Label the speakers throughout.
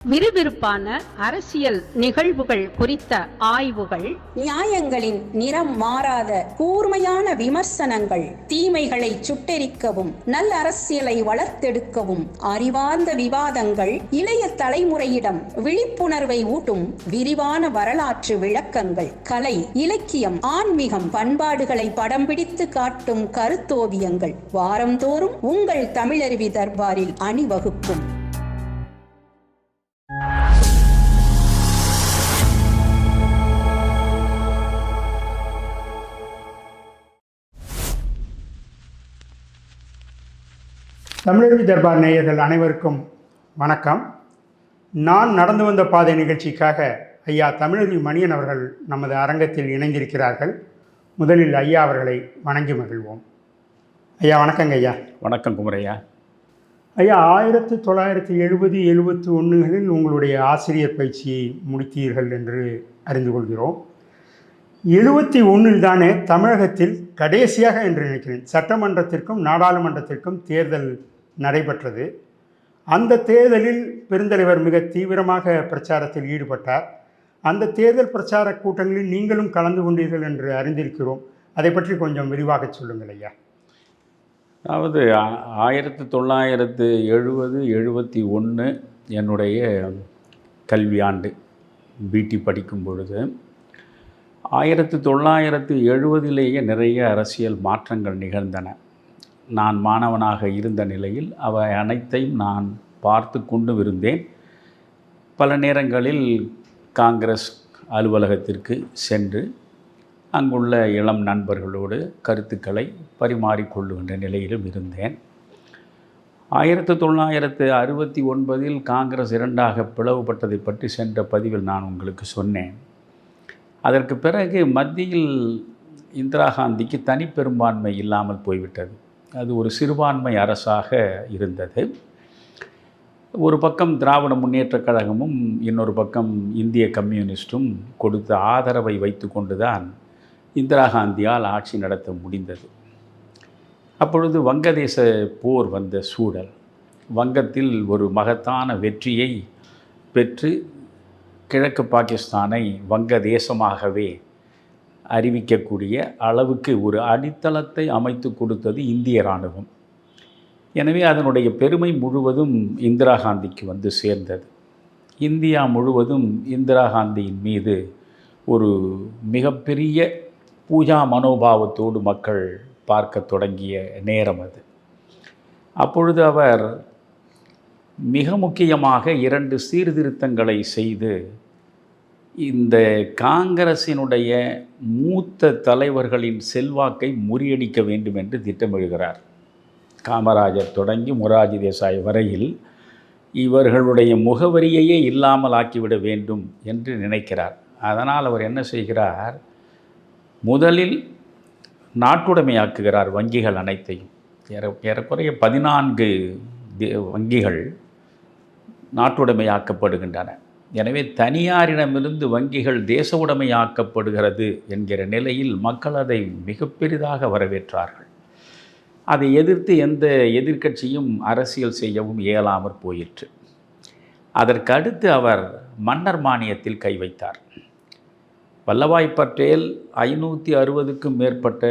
Speaker 1: விறுவிறுப்பான அரசியல் நிகழ்வுகள் குறித்த ஆய்வுகள்,
Speaker 2: நியாயங்களின் நிறம் மாறாத கூர்மையான விமர்சனங்கள், தீமைகளை சுட்டெரிக்கவும் நல்ல அரசியலை வளர்த்தெடுக்கவும் அறிவார்ந்த விவாதங்கள், இளைய தலைமுறையிடம் விழிப்புணர்வை ஊட்டும் விரிவான வரலாற்று விளக்கங்கள், கலை, இலக்கியம், ஆன்மீகம், பண்பாடுகளை படம் பிடித்து காட்டும் கருத்தோவியங்கள் வாரந்தோறும் உங்கள் தமிழருவி தர்பாரில் அணிவகுக்கும்.
Speaker 3: தமிழருவி தர்பார் நேயர்கள் அனைவருக்கும் வணக்கம். நான் நடந்து வந்த பாதை நிகழ்ச்சிக்காக ஐயா தமிழருவி மணியன் அவர்கள் நமது அரங்கத்தில் இணைந்திருக்கிறார்கள். முதலில் ஐயா அவர்களை வணங்கி மகிழ்வோம். ஐயா வணக்கங்க. ஐயா
Speaker 4: வணக்கம் குமரையா.
Speaker 3: ஐயா 1970-71களில் உங்களுடைய ஆசிரியர் பயிற்சியை முடித்தீர்கள் என்று அறிந்து கொள்கிறோம். 71 தானே தமிழகத்தில் கடைசியாக என்று நினைக்கிறேன் சட்டமன்றத்திற்கும் நாடாளுமன்றத்திற்கும் தேர்தல் நடைபெற்றது. அந்த தேர்தலில் பெருந்தலைவர் மிக தீவிரமாக பிரச்சாரத்தில் ஈடுபட்டார். அந்த தேர்தல் பிரச்சார கூட்டங்களில் நீங்களும் கலந்து கொண்டீர்கள் என்று அறிந்திருக்கிறோம். அதை பற்றி கொஞ்சம் விரிவாக சொல்லுங்கள் ஐயா.
Speaker 4: அதாவது 1970-71 என்னுடைய கல்வியாண்டு பிடி படிக்கும் பொழுது 1970லேயே நிறைய அரசியல் மாற்றங்கள் நிகழ்ந்தன. நான் மாணவனாக இருந்த நிலையில் அவை அனைத்தையும் நான் பார்த்து கொண்டு இருந்தேன். பல நேரங்களில் காங்கிரஸ் அலுவலகத்திற்கு சென்று அங்குள்ள இளம் நண்பர்களோடு கருத்துக்களை பரிமாறிக்கொள்ளுகின்ற நிலையிலும் இருந்தேன். 1969 காங்கிரஸ் இரண்டாக பிளவுபட்டதை பற்றி சென்ற பதிவில் நான் உங்களுக்கு சொன்னேன். அதற்கு பிறகு மத்தியில் இந்திரா காந்திக்கு தனிப்பெரும்பான்மை இல்லாமல் போய்விட்டது. அது ஒரு சிறுபான்மை அரசாக இருந்தது. ஒரு பக்கம் திராவிட முன்னேற்றக் கழகமும் இன்னொரு பக்கம் இந்திய கம்யூனிஸ்டும் கொடுத்த ஆதரவை வைத்து கொண்டுதான் இந்திரா காந்தியால் ஆட்சி நடத்த முடிந்தது. அப்பொழுது வங்கதேச போர் வந்த சூழல், வங்கத்தில் ஒரு மகத்தான வெற்றியை பெற்று கிழக்கு பாகிஸ்தானை வங்கதேசமாகவே அறிவிக்கக்கூடிய அளவுக்கு ஒரு அடித்தளத்தை அமைத்து கொடுத்தது இந்திய இராணுவம். எனவே அதனுடைய பெருமை முழுவதும் இந்திரா காந்திக்கு வந்து சேர்ந்தது. இந்தியா முழுவதும் இந்திரா காந்தியின் மீது ஒரு மிகப்பெரிய பூஜா மனோபாவத்தோடு மக்கள் பார்க்க தொடங்கிய நேரம் அது. அப்பொழுது அவர் மிக முக்கியமாக 2 சீர்திருத்தங்களை செய்து இந்த காங்கிரசினுடைய மூத்த தலைவர்களின் செல்வாக்கை முறியடிக்க வேண்டும் என்று திட்டமிடுகிறார். காமராஜர் தொடங்கி மொரார்ஜி தேசாய் வரையில் இவர்களுடைய முகவரியையே இல்லாமல் ஆக்கிவிட வேண்டும் என்று நினைக்கிறார். அதனால் அவர் என்ன செய்கிறார், முதலில் நாட்டுடைமையாக்குகிறார் வங்கிகள் அனைத்தையும். ஏறக்குறைய 14 வங்கிகள் நாட்டுடைமையாக்கப்படுகின்றன. எனவே தனியாரிடமிருந்து வங்கிகள் தேச உடைமையாக்கப்படுகிறது என்கிற நிலையில் மக்கள் அதை மிக பெரிதாக வரவேற்றார்கள். அதை எதிர்த்து எந்த எதிர்க்கட்சியும் அரசியல் செய்யவும் இயலாமற் போயிற்று. அதற்கு அடுத்து அவர் மன்னர் மானியத்தில் கை வைத்தார். வல்லபாய் பட்டேல் 560க்கும் மேற்பட்ட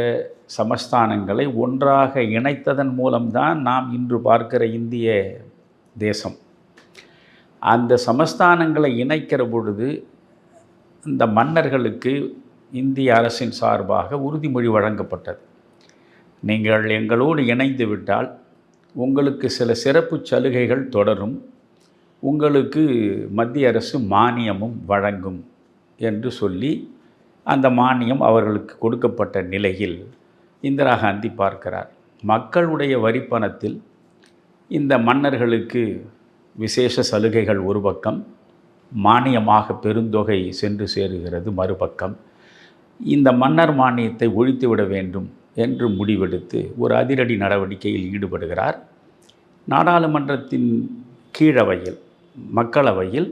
Speaker 4: சமஸ்தானங்களை ஒன்றாக இணைத்ததன் மூலம்தான் நாம் இன்று பார்க்கிற இந்திய தேசம். அந்த சமஸ்தானங்களை இணைக்கிற பொழுது இந்த மன்னர்களுக்கு இந்திய அரசின் சார்பாக உறுதிமொழி வழங்கப்பட்டது. நீங்கள் எங்களோடு இணைந்து விட்டால் உங்களுக்கு சில சிறப்பு சலுகைகள் தொடரும், உங்களுக்கு மத்திய அரசு மானியமும் வழங்கும் என்று சொல்லி அந்த மானியம் அவர்களுக்கு கொடுக்கப்பட்ட நிலையில் இந்திரா காந்தி பார்க்கிறார், மக்களுடைய வரிப்பணத்தில் இந்த மன்னர்களுக்கு விசேஷ சலுகைகள் ஒரு பக்கம், மானியமாக பெருந்தொகை சென்று சேருகிறது மறுபக்கம். இந்த மன்னர் மானியத்தை ஒழித்துவிட வேண்டும் என்று முடிவெடுத்து ஒரு அதிரடி நடவடிக்கையில் ஈடுபடுகிறார். நாடாளுமன்றத்தின் கீழவையில், மக்களவையில்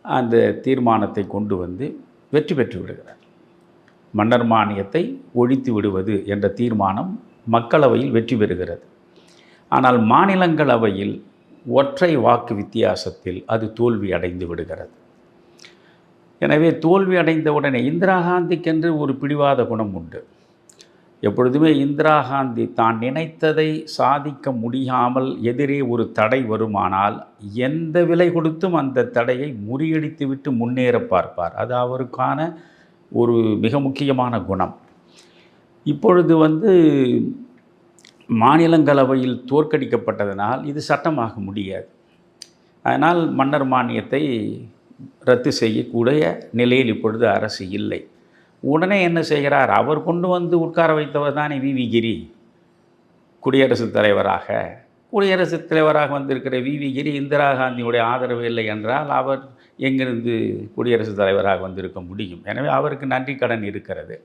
Speaker 4: அந்த தீர்மானத்தை கொண்டு வந்து வெற்றி பெற்று விடுகிறார். மன்னர் மானியத்தை ஒழித்து விடுவது என்ற தீர்மானம் மக்களவையில் வெற்றி பெறுகிறது. ஆனால் மாநிலங்களவையில் ஒற்றை வாக்கு வித்தியாசத்தில் அது தோல்வி அடைந்து விடுகிறது. எனவே தோல்வி அடைந்தவுடனே இந்திரா காந்திக்கென்று ஒரு பிடிவாத குணம் உண்டு. எப்பொழுதுமே இந்திரா காந்தி தான் நினைத்ததை சாதிக்க முடியாமல் எதிரே ஒரு தடை வருமானால் எந்த விலை கொடுத்தும் அந்த தடையை முறியடித்துவிட்டு முன்னேற பார்ப்பார். அது அவருக்கான ஒரு மிக முக்கியமான குணம். இப்பொழுது மாநிலங்களவையில் தோற்கடிக்கப்பட்டதனால் இது சட்டமாக முடியாது. அதனால் மன்னர் மானியத்தை ரத்து செய்யக்கூடிய நிலையில் இப்பொழுது அரசு இல்லை. உடனே என்ன செய்கிறார்? அவர் கொண்டு உட்கார வைத்தவர் தானே வி.வி. கிரி குடியரசுத் தலைவராக வந்திருக்கிற வி.வி. கிரி இந்திரா காந்தியுடைய ஆதரவு இல்லை என்றால் அவர் எங்கிருந்து குடியரசுத் தலைவராக வந்திருக்க முடியும்? எனவே அவருக்கு நன்றி கடன் இருக்கிறது.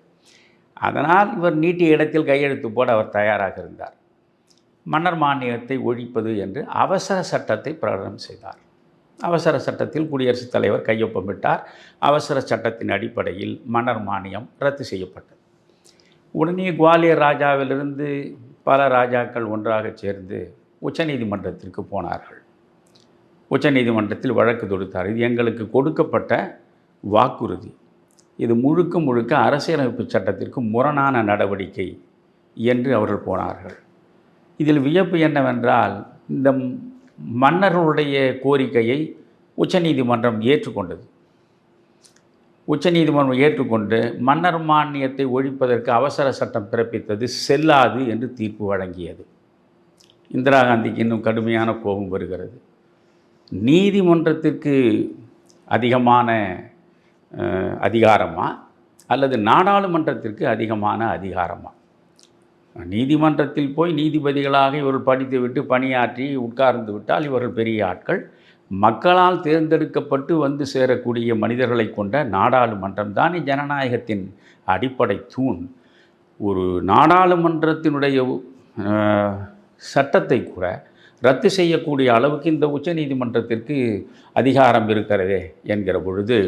Speaker 4: அதனால் இவர் நீட்டிய இடத்தில் கையெழுத்து போட அவர் தயாராக இருந்தார். மன்னர் மானியத்தை ஒழிப்பது என்று அவசர சட்டத்தை பிரகடனம் செய்தார். அவசர சட்டத்தில் குடியரசுத் தலைவர் கையொப்பமிட்டார். அவசர சட்டத்தின் அடிப்படையில் மன்னர் மானியம் ரத்து செய்யப்பட்டது. உடனே குவாலியர் ராஜாவிலிருந்து பல ராஜாக்கள் ஒன்றாக சேர்ந்து உச்சநீதிமன்றத்திற்கு போனார்கள். உச்சநீதிமன்றத்தில் வழக்கு தொடுத்தார். இது எங்களுக்கு கொடுக்கப்பட்ட வாக்குறுதி, இது முழுக்க அரசியலமைப்பு சட்டத்திற்கு முரணான நடவடிக்கை என்று அவர்கள் போனார்கள். இதில் வியப்பு என்னவென்றால், இந்த மன்னர்களுடைய கோரிக்கையை உச்சநீதிமன்றம் ஏற்றுக்கொண்டது. உச்சநீதிமன்றம் ஏற்றுக்கொண்டு மன்னர் மானியத்தை ஒழிப்பதற்கு அவசர சட்டம் பிறப்பித்தது செல்லாது என்று தீர்ப்பு வழங்கியது. இந்திரா காந்திக்கு இன்னும் கடுமையான கோபம் வருகிறது. நீதிமன்றத்திற்கு அதிகமான அதிகாரமா அல்லது நாடாளுமன்றத்திற்கு அதிகமான அதிகாரமா? நீதிமன்றத்தில் போய் நீதிபதிகளாக இவர்கள் படித்துவிட்டு பணியாற்றி உட்கார்ந்து விட்டால் இவர்கள் பெரிய ஆட்கள். மக்களால் தேர்ந்தெடுக்கப்பட்டு சேரக்கூடிய மனிதர்களை கொண்ட நாடாளுமன்றம் தானே ஜனநாயகத்தின் அடிப்படை தூண். ஒரு நாடாளுமன்றத்தினுடைய சட்டத்தை கூட ரத்து செய்யக்கூடிய அளவுக்கு இந்த உச்சநீதிமன்றத்திற்கு அதிகாரம் இருக்கிறதே என்கிற பொழுது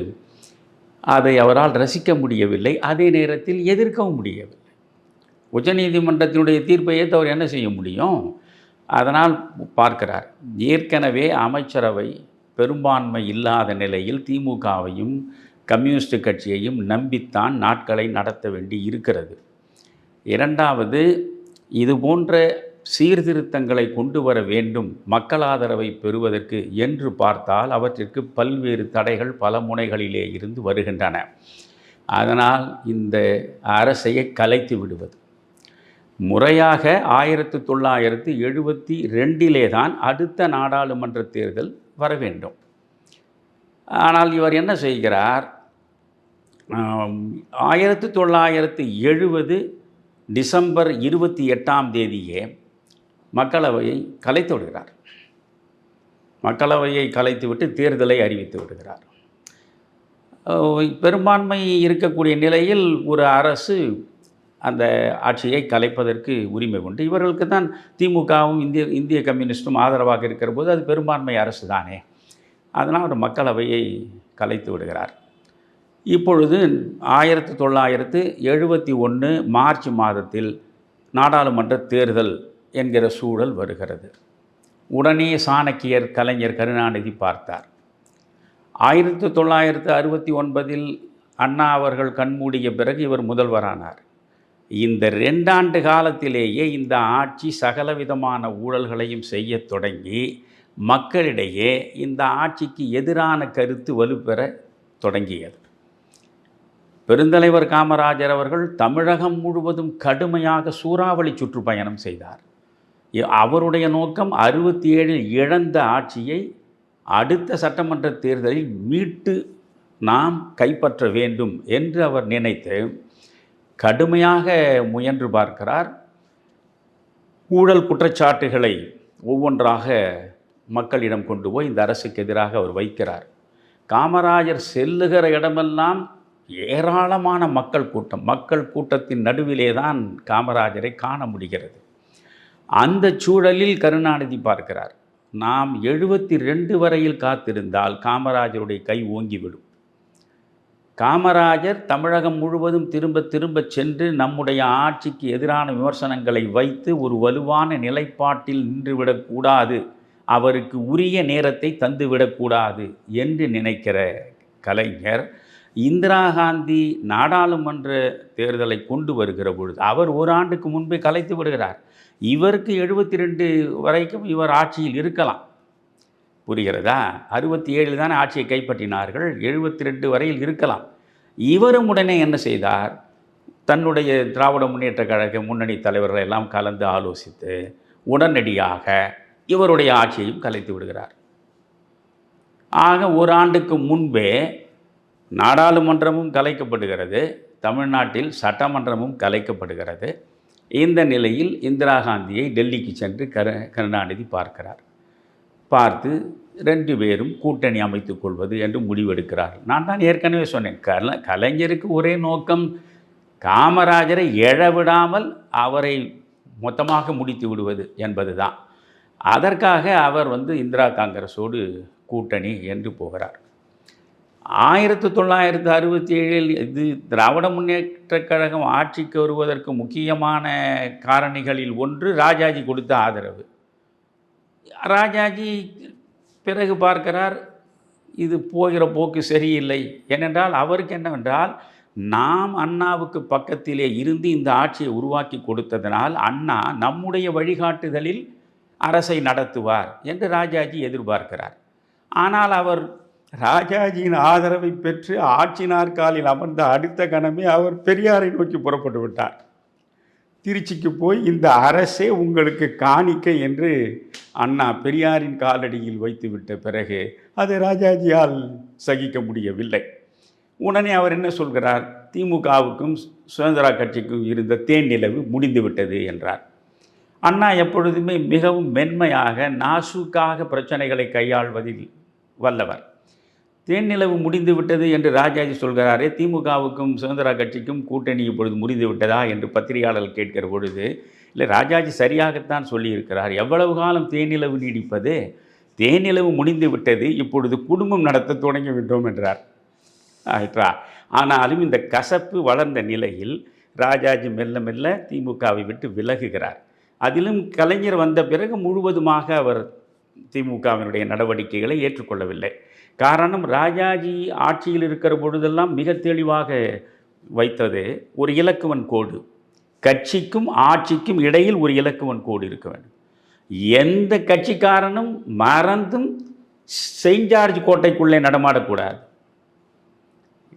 Speaker 4: அதை அவரால் ரசிக்க முடியவில்லை. அதே நேரத்தில் எதிர்க்கவும் முடியவில்லை. உச்சநீதிமன்றத்தினுடைய தீர்ப்பை ஏற்று அவர் என்ன செய்ய முடியும்? அதனால் பார்க்கிறார், ஏற்கனவே அமைச்சரவை பெரும்பான்மை இல்லாத நிலையில் திமுகவையும் கம்யூனிஸ்ட் கட்சியையும் நம்பித்தான் நாட்களை நடத்த வேண்டி இருக்கிறது. இரண்டாவது, இது போன்ற சீர்திருத்தங்களை கொண்டு வர வேண்டும் மக்கள் ஆதரவை பெறுவதற்கு என்று பார்த்தால் அவற்றிற்கு பல்வேறு தடைகள் பல முனைகளிலே இருந்து வருகின்றன. அதனால் இந்த அரசையை கலைத்து விடுவது முறையாக 1972 தான் அடுத்த நாடாளுமன்ற தேர்தல் வர வேண்டும். ஆனால் இவர் என்ன செய்கிறார்? 1970 டிசம்பர் 28 மக்களவையை கலைத்து விடுகிறார். மக்களவையை கலைத்துவிட்டு தேர்தலை அறிவித்து விடுகிறார். பெரும்பான்மை இருக்கக்கூடிய நிலையில் ஒரு அரசு அந்த ஆட்சியை கலைப்பதற்கு உரிமை உண்டு. இவர்களுக்கு தான் திமுகவும் இந்திய கம்யூனிஸ்டும் ஆதரவாக இருக்கிற போது அது பெரும்பான்மை அரசு தானே. அதனால் ஒரு மக்களவையை கலைத்து விடுகிறார். இப்பொழுது 1971 மார்ச் மாதத்தில் நாடாளுமன்ற தேர்தல் என்கிற சூழல் வருகிறது. உடனே சாணக்கியர் கலைஞர் கருணாநிதி பார்த்தார். 1969 அண்ணா அவர்கள் கண்மூடிய பிறகு இவர் முதல்வரானார். இந்த 2 ஆண்டு காலத்திலேயே இந்த ஆட்சி சகலவிதமான ஊழல்களையும் செய்ய தொடங்கி மக்களிடையே இந்த ஆட்சிக்கு எதிரான கருத்து வலுப்பெற தொடங்கியது. பெருந்தலைவர் காமராஜர் அவர்கள் தமிழகம் முழுவதும் கடுமையாக சூறாவளி சுற்றுப்பயணம் செய்தார். அவருடைய நோக்கம் 67 இழந்த ஆட்சியை அடுத்த சட்டமன்ற தேர்தலில் மீட்டு நாம் கைப்பற்ற வேண்டும் என்று அவர் நினைத்து கடுமையாக முயன்று பார்க்கிறார். ஊழல் குற்றச்சாட்டுகளை ஒவ்வொன்றாக மக்களிடம் கொண்டு போய் இந்த அரசுக்கு எதிராக அவர் வைக்கிறார். காமராஜர் செல்லுகிற இடமெல்லாம் ஏராளமான மக்கள் கூட்டத்தின் நடுவிலே தான் காமராஜரை காண முடிகிறது. அந்த சூழலில் கருணாநிதி பார்க்கிறார், நாம் 72 வரையில் காத்திருந்தால் காமராஜருடைய கை ஓங்கிவிடும். காமராஜர் தமிழகம் முழுவதும் திரும்ப சென்று நம்முடைய ஆட்சிக்கு எதிரான விமர்சனங்களை வைத்து ஒரு வலுவான நிலைப்பாட்டில் நின்றுவிடக்கூடாது, அவருக்கு உரிய நேரத்தை தந்துவிடக்கூடாது என்று நினைக்கிற கலைஞர் இந்திரா காந்தி நாடாளுமன்ற தேர்தலை கொண்டு வருகிற பொழுது அவர் ஒரு ஆண்டுக்கு முன்பே கலைத்து விடுகிறார். இவருக்கு 72 வரைக்கும் இவர் ஆட்சியில் இருக்கலாம். புரிகிறதா? 67 தானே ஆட்சியை கைப்பற்றினார்கள். 72 வரையில் இருக்கலாம். இவரும் உடனே என்ன செய்தார்? தன்னுடைய திராவிட முன்னேற்ற கழக முன்னணி தலைவர்கள் எல்லாம் கலந்து ஆலோசித்து உடனடியாக இவருடைய ஆட்சியையும் கலைத்து விடுகிறார். ஆக ஒரு ஆண்டுக்கு முன்பே நாடாளுமன்றமும் கலைக்கப்படுகிறது, தமிழ்நாட்டில் சட்டமன்றமும் கலைக்கப்படுகிறது. இந்த நிலையில் இந்திரா காந்தியை டெல்லிக்கு சென்று கருணாநிதி பார்க்கிறார். பார்த்து 2 பேரும் கூட்டணி அமைத்துக் கொள்வது என்று முடிவெடுக்கிறார். நான் தான் ஏற்கனவே சொன்னேன், கலைஞருக்கு ஒரே நோக்கம் காமராஜரை எழவிடாமல் அவரை மொத்தமாக முடித்து விடுவது என்பது தான். அதற்காக அவர் இந்திரா காங்கிரஸோடு கூட்டணி என்று போகிறார். 1967 இது திராவிட முன்னேற்றக் கழகம் ஆட்சிக்கு வருவதற்கு முக்கியமான காரணிகளில் ஒன்று ராஜாஜி கொடுத்த ஆதரவு. ராஜாஜி பிறகு பார்க்கிறார், இது போகிற போக்கு சரியில்லை. ஏனென்றால் அவருக்கு என்னவென்றால், நாம் அண்ணாவுக்கு பக்கத்திலே இருந்து இந்த ஆட்சியை உருவாக்கி கொடுத்ததனால் அண்ணா நம்முடைய வழிகாட்டுதலில் அரசை நடத்துவார் என்று ராஜாஜி எதிர்பார்க்கிறார். ஆனால் அவர் ராஜாஜியின் ஆதரவை பெற்று ஆட்சி நாற்காலில் அமர்ந்த அடுத்த கணமே அவர் பெரியாரை நோக்கி புறப்பட்டு விட்டார். திருச்சிக்கு போய் இந்த அரசே உங்களுக்கு காணிக்கை என்று அண்ணா பெரியாரின் காலடியில் வைத்துவிட்ட பிறகு அது ராஜாஜியால் சகிக்க முடியவில்லை. உடனே அவர் என்ன சொல்கிறார்? திமுகவுக்கும் சுதந்திரா கட்சிக்கும் இருந்த தேன் நிலவு முடிந்து விட்டது என்றார். அண்ணா எப்பொழுதுமே மிகவும் மென்மையாக நாசூக்காக பிரச்சனைகளை கையாள்வதில் வல்லவர். தேன் நிலவு முடிந்து விட்டது என்று ராஜாஜி சொல்கிறாரே, திமுகவுக்கும் சுதந்திரா கட்சிக்கும் கூட்டணி இப்பொழுது முடிந்து விட்டதா என்று பத்திரிகையாளர்கள் கேட்கிற பொழுது, இல்லை, ராஜாஜி சரியாகத்தான் சொல்லியிருக்கிறார். எவ்வளவு காலம் தேனிலவு நீடிப்பது? தேனிலவு முடிந்து விட்டது, இப்பொழுது குடும்பம் நடத்த தொடங்கி விட்டோம் என்றார். ஆயிற்றா? ஆனாலும் இந்த கசப்பு வளர்ந்த நிலையில் ராஜாஜி மெல்ல மெல்ல திமுகவை விட்டு விலகுகிறார். அதிலும் கலைஞர் வந்த பிறகு முழுவதுமாக அவர் திமுகவினுடைய நடவடிக்கைகளை ஏற்றுக்கொள்ளவில்லை. காரணம், ராஜாஜி ஆட்சியில் இருக்கிற பொழுதெல்லாம் மிக தெளிவாக வைத்தது ஒரு இலக்குவன் கோடு. கட்சிக்கும் ஆட்சிக்கும் இடையில் ஒரு இலக்குவன் கோடு இருக்க வேண்டும். எந்த கட்சிக்காரனும் மறந்தும் செயின்ட் ஜார்ஜ் கோட்டைக்குள்ளே நடமாடக்கூடாது.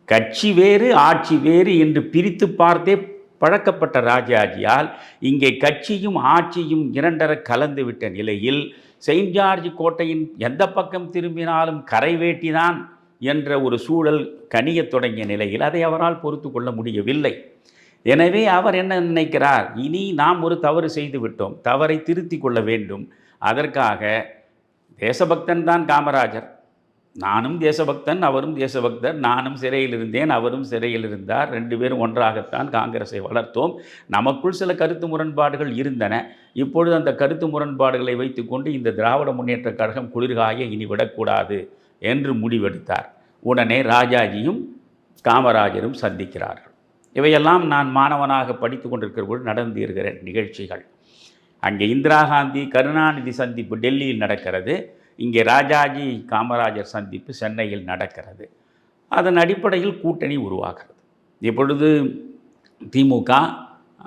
Speaker 4: கட்சி வேறு ஆட்சி வேறு என்று பிரித்து பார்த்தே பழக்கப்பட்ட ராஜாஜியால் இங்கே கட்சியும் ஆட்சியும் இரண்டர கலந்துவிட்ட நிலையில் செயின்ட் ஜார்ஜ் கோட்டையின் எந்த பக்கம் திரும்பினாலும் கரைவேட்டிதான் என்ற ஒரு சூழல் கனியத் தொடங்கிய நிலையில் அதை அவரால் பொறுத்து கொள்ள முடியவில்லை. எனவே அவர் என்ன நினைக்கிறார்? இனி நாம் ஒரு தவறு செய்து விட்டோம், தவறை திருத்தி கொள்ள வேண்டும். அதற்காக தேசபக்தன் தான் காமராஜர், நானும் தேசபக்தன், அவரும் தேசபக்தர். நானும் சிறையில் இருந்தேன், அவரும் சிறையில் இருந்தார். 2 பேரும் ஒன்றாகத்தான் காங்கிரஸை வளர்த்தோம். நமக்குள் சில கருத்து முரண்பாடுகள் இருந்தன. இப்பொழுது அந்த கருத்து முரண்பாடுகளை வைத்துக்கொண்டு இந்த திராவிட முன்னேற்றக் கழகம் குளிர்காய இனி விடக்கூடாது என்று முடிவெடுத்தார். உடனே ராஜாஜியும் காமராஜரும் சந்திக்கிறார்கள். இவையெல்லாம் நான் மாணவனாக படித்து கொண்டிருக்கிற போது நடந்து இருக்கிற நிகழ்ச்சிகள். அங்கே இந்திரா காந்தி கருணாநிதி சந்திப்பு டெல்லியில் நடக்கிறது. இங்கே ராஜாஜி காமராஜர் சந்திப்பு சென்னையில் நடக்கிறது. அதன் அடிப்படையில் கூட்டணி உருவாகிறது. இப்பொழுது திமுக,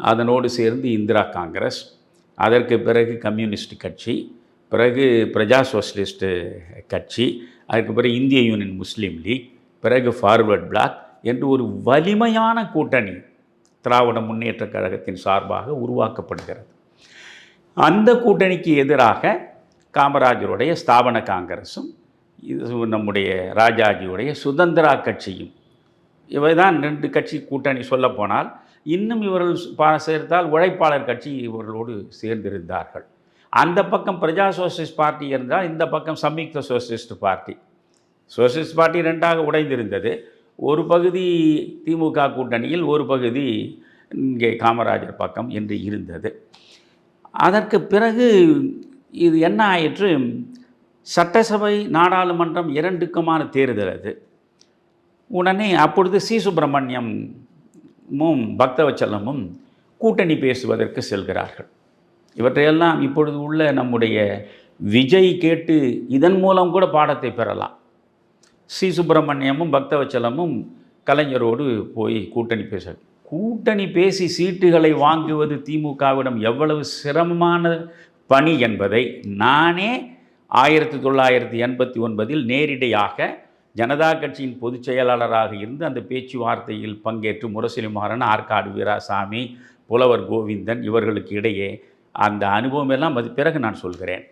Speaker 4: அதனோடு சேர்ந்து இந்திரா காங்கிரஸ், அதற்கு பிறகு கம்யூனிஸ்ட் கட்சி, பிறகு பிரஜா சோஷலிஸ்ட் கட்சி, அதுக்கு பிறகு இந்திய யூனியன் முஸ்லீம் லீக், பிறகு ஃபார்வர்ட் பிளாக் என்று ஒரு வலிமையான கூட்டணி திராவிட முன்னேற்றக் கழகத்தின் சார்பாக உருவாக்கப்படுகிறது. அந்த கூட்டணிக்கு எதிராக காமராஜருடைய ஸ்தாபன காங்கிரஸும் நம்முடைய ராஜாஜியுடைய சுதந்திரா கட்சியும், இவைதான் 2 கட்சி கூட்டணி. சொல்லப்போனால் இன்னும் இவர்கள் சேர்த்தால் உழைப்பாளர் கட்சி இவர்களோடு சேர்ந்திருந்தார்கள். அந்த பக்கம் பிரஜா சோஷலிஸ்ட் பார்ட்டி இருந்தால் இந்த பக்கம் Samyukta socialist party. Socialist party 2ஆக உடைந்திருந்தது. ஒரு பகுதி திமுக கூட்டணியில், ஒரு பகுதி இங்கே காமராஜர் பக்கம் என்று இருந்தது. அதற்கு பிறகு இது என்ன ஆயிற்று? சட்டசபை நாடாளுமன்றம் 2க்குமான தேர்தல் அது. உடனே அப்பொழுது சி. சுப்பிரமணியமும் பக்தவச்சலமும் கூட்டணி பேசுவதற்கு செல்கிறார்கள். இவற்றையெல்லாம் இப்பொழுது உள்ள நம்முடைய விஜய் கேட்டு இதன் மூலம் கூட பாடத்தை பெறலாம். சி. சுப்பிரமணியமும் பக்தவச்சலமும் கலைஞரோடு போய் கூட்டணி பேசி சீட்டுகளை வாங்குவது திமுகவிடம் எவ்வளவு சிரமமான பணி என்பதை நானே 1989 நேரிடையாக ஜனதா கட்சியின் பொதுச் செயலாளராக இருந்து அந்த பேச்சுவார்த்தையில் பங்கேற்று முரசொலிமாறன், ஆற்காடு வீராசாமி, புலவர் கோவிந்தன் இவர்களுக்கு இடையே அந்த அனுபவம் எல்லாம் அது பிறகு நான் சொல்கிறேன்.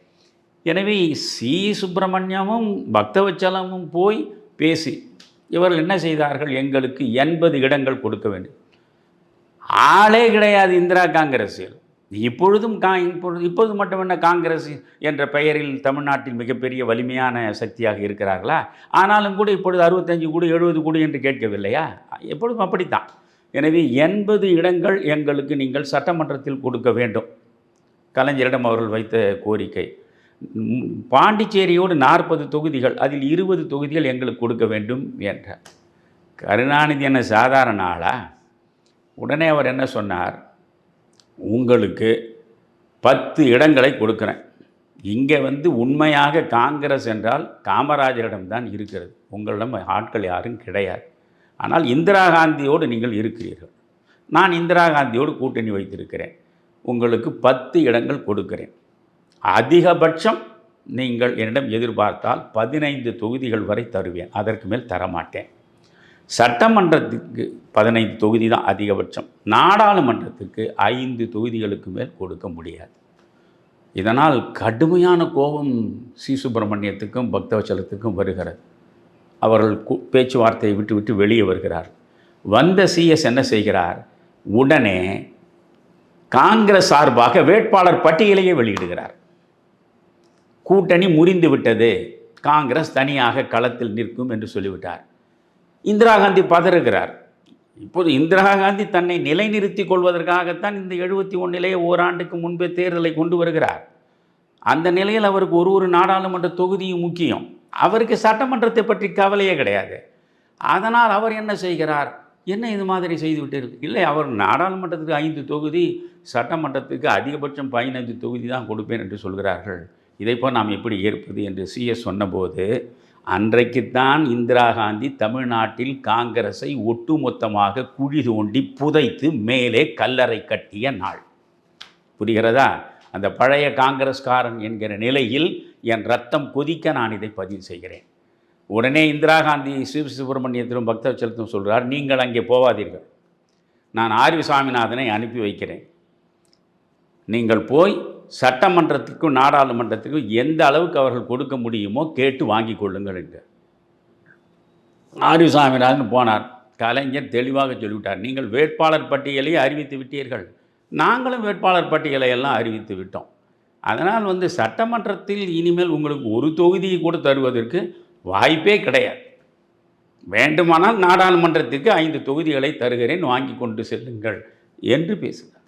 Speaker 4: எனவே சி. சுப்பிரமணியமும் பக்தவச்சலமும் போய் பேசி இவர்கள் என்ன செய்தார்கள்? எங்களுக்கு 80 இடங்கள் கொடுக்க வேண்டும். ஆளே கிடையாது இந்திரா காங்கிரஸில். இப்பொழுது மட்டும் என்ன காங்கிரஸ் என்ற பெயரில் தமிழ்நாட்டில் மிகப்பெரிய வலிமையான சக்தியாக இருக்கிறார்களா? ஆனாலும் கூட இப்பொழுது 65 கோடி 70 கோடி என்று கேட்கவில்லையா? எப்பொழுதும் அப்படித்தான். எனவே 80 இடங்கள் எங்களுக்கு நீங்கள் சட்டமன்றத்தில் கொடுக்க வேண்டும். கலைஞரிடம் அவர்கள் வைத்த கோரிக்கை. பாண்டிச்சேரியோடு 40 தொகுதிகள், அதில் 20 தொகுதிகள் எங்களுக்கு கொடுக்க வேண்டும் என்றார். கருணாநிதி என்ன சாதாரண ஆளா? உடனே அவர் என்ன சொன்னார்? உங்களுக்கு 10 இடங்களை கொடுக்குறேன். இங்கே உண்மையாக காங்கிரஸ் என்றால் காமராஜரிடம்தான் இருக்கிறது, உங்களிடம் ஆட்கள் யாரும் கிடையாது. ஆனால் இந்திரா காந்தியோடு நீங்கள் இருக்கிறீர்கள். நான் இந்திரா காந்தியோடு கூட்டணி வைத்திருக்கிறேன். உங்களுக்கு 10 இடங்கள் கொடுக்கிறேன். அதிகபட்சம் நீங்கள் என்னிடம் எதிர்பார்த்தால் 15 தொகுதிகள் வரை தருவேன், அதற்கு மேல் தரமாட்டேன். சட்டமன்றத்துக்கு 15 தொகுதி தான் அதிகபட்சம், நாடாளுமன்றத்துக்கு 5 தொகுதிகளுக்கு மேல் கொடுக்க முடியாது. இதனால் கடுமையான கோபம் சி. சுப்பிரமணியத்துக்கும் பக்தவச்சலத்துக்கும் வருகிறது. அவர்கள் பேச்சுவார்த்தையை விட்டு வெளியே வருகிறார். வந்த சிஎஸ் என்ன செய்கிறார்? உடனே காங்கிரஸ் சார்பாக வேட்பாளர் பட்டியலையே வெளியிடுகிறார். கூட்டணி முறிந்து விட்டது, காங்கிரஸ் தனியாக களத்தில் நிற்கும் என்று சொல்லிவிட்டார். இந்திரா காந்தி பதறுகிறார். இப்போது இந்திரா காந்தி தன்னை நிலைநிறுத்திக் கொள்வதற்காகத்தான் இந்த 71 ஓராண்டுக்கு முன்பே தேர்தலை கொண்டு வருகிறார். அந்த நிலையில் அவருக்கு ஒரு நாடாளுமன்ற தொகுதியும் முக்கியம். அவருக்கு சட்டமன்றத்தை பற்றி கவலையே கிடையாது. அதனால் அவர் என்ன செய்கிறார்? என்ன இது மாதிரி செய்து விட்டீர்கள்? இல்லை, அவர் நாடாளுமன்றத்துக்கு 5 தொகுதி, சட்டமன்றத்துக்கு அதிகபட்சம் 15 தொகுதி தான் கொடுப்பேன் என்று சொல்கிறார்கள். இதைப்போல் நாம் எப்படி ஏற்பது என்று சிஎஸ் சொன்னபோது, அன்றைக்குத்தான் இந்திரா காந்தி தமிழ்நாட்டில் காங்கிரஸை ஒட்டுமொத்தமாக குழி தோண்டி புதைத்து மேலே கல்லறை கட்டிய நாள். புரிகிறதா? அந்த பழைய காங்கிரஸ்காரன் என்கிற நிலையில் என் ரத்தம் கொதிக்க நான் இதை பதிவு செய்கிறேன். உடனே இந்திரா காந்தி சுப்பிரமணியத்திலும் பக்தவச்சலத்தும் சொல்கிறார், நீங்கள் அங்கே போவாதீர்கள், நான் ஆர்வி சாமிநாதனை அனுப்பி வைக்கிறேன். நீங்கள் போய் சட்டமன்றத்துக்கும் நாடாளுமன்றத்துக்கும் எந்த அளவுக்கு அவர்கள் கொடுக்க முடியுமோ கேட்டு வாங்கி கொள்ளுங்கள் என்று ஆர்வி சாமிநாதன் போனார். கலைஞர் தெளிவாக சொல்லிவிட்டார், நீங்கள் வேட்பாளர் பட்டியலை அறிவித்து விட்டீர்கள், நாங்களும் வேட்பாளர் பட்டியலை எல்லாம் அறிவித்து விட்டோம். அதனால் சட்டமன்றத்தில் இனிமேல் உங்களுக்கு ஒரு தொகுதியை கூட தருவதற்கு வாய்ப்பே கிடையாது. வேண்டுமானால் நாடாளுமன்றத்திற்கு 5 தொகுதிகளை தருகிறேன், வாங்கி கொண்டு செல்லுங்கள் என்று பேசுகிறார்.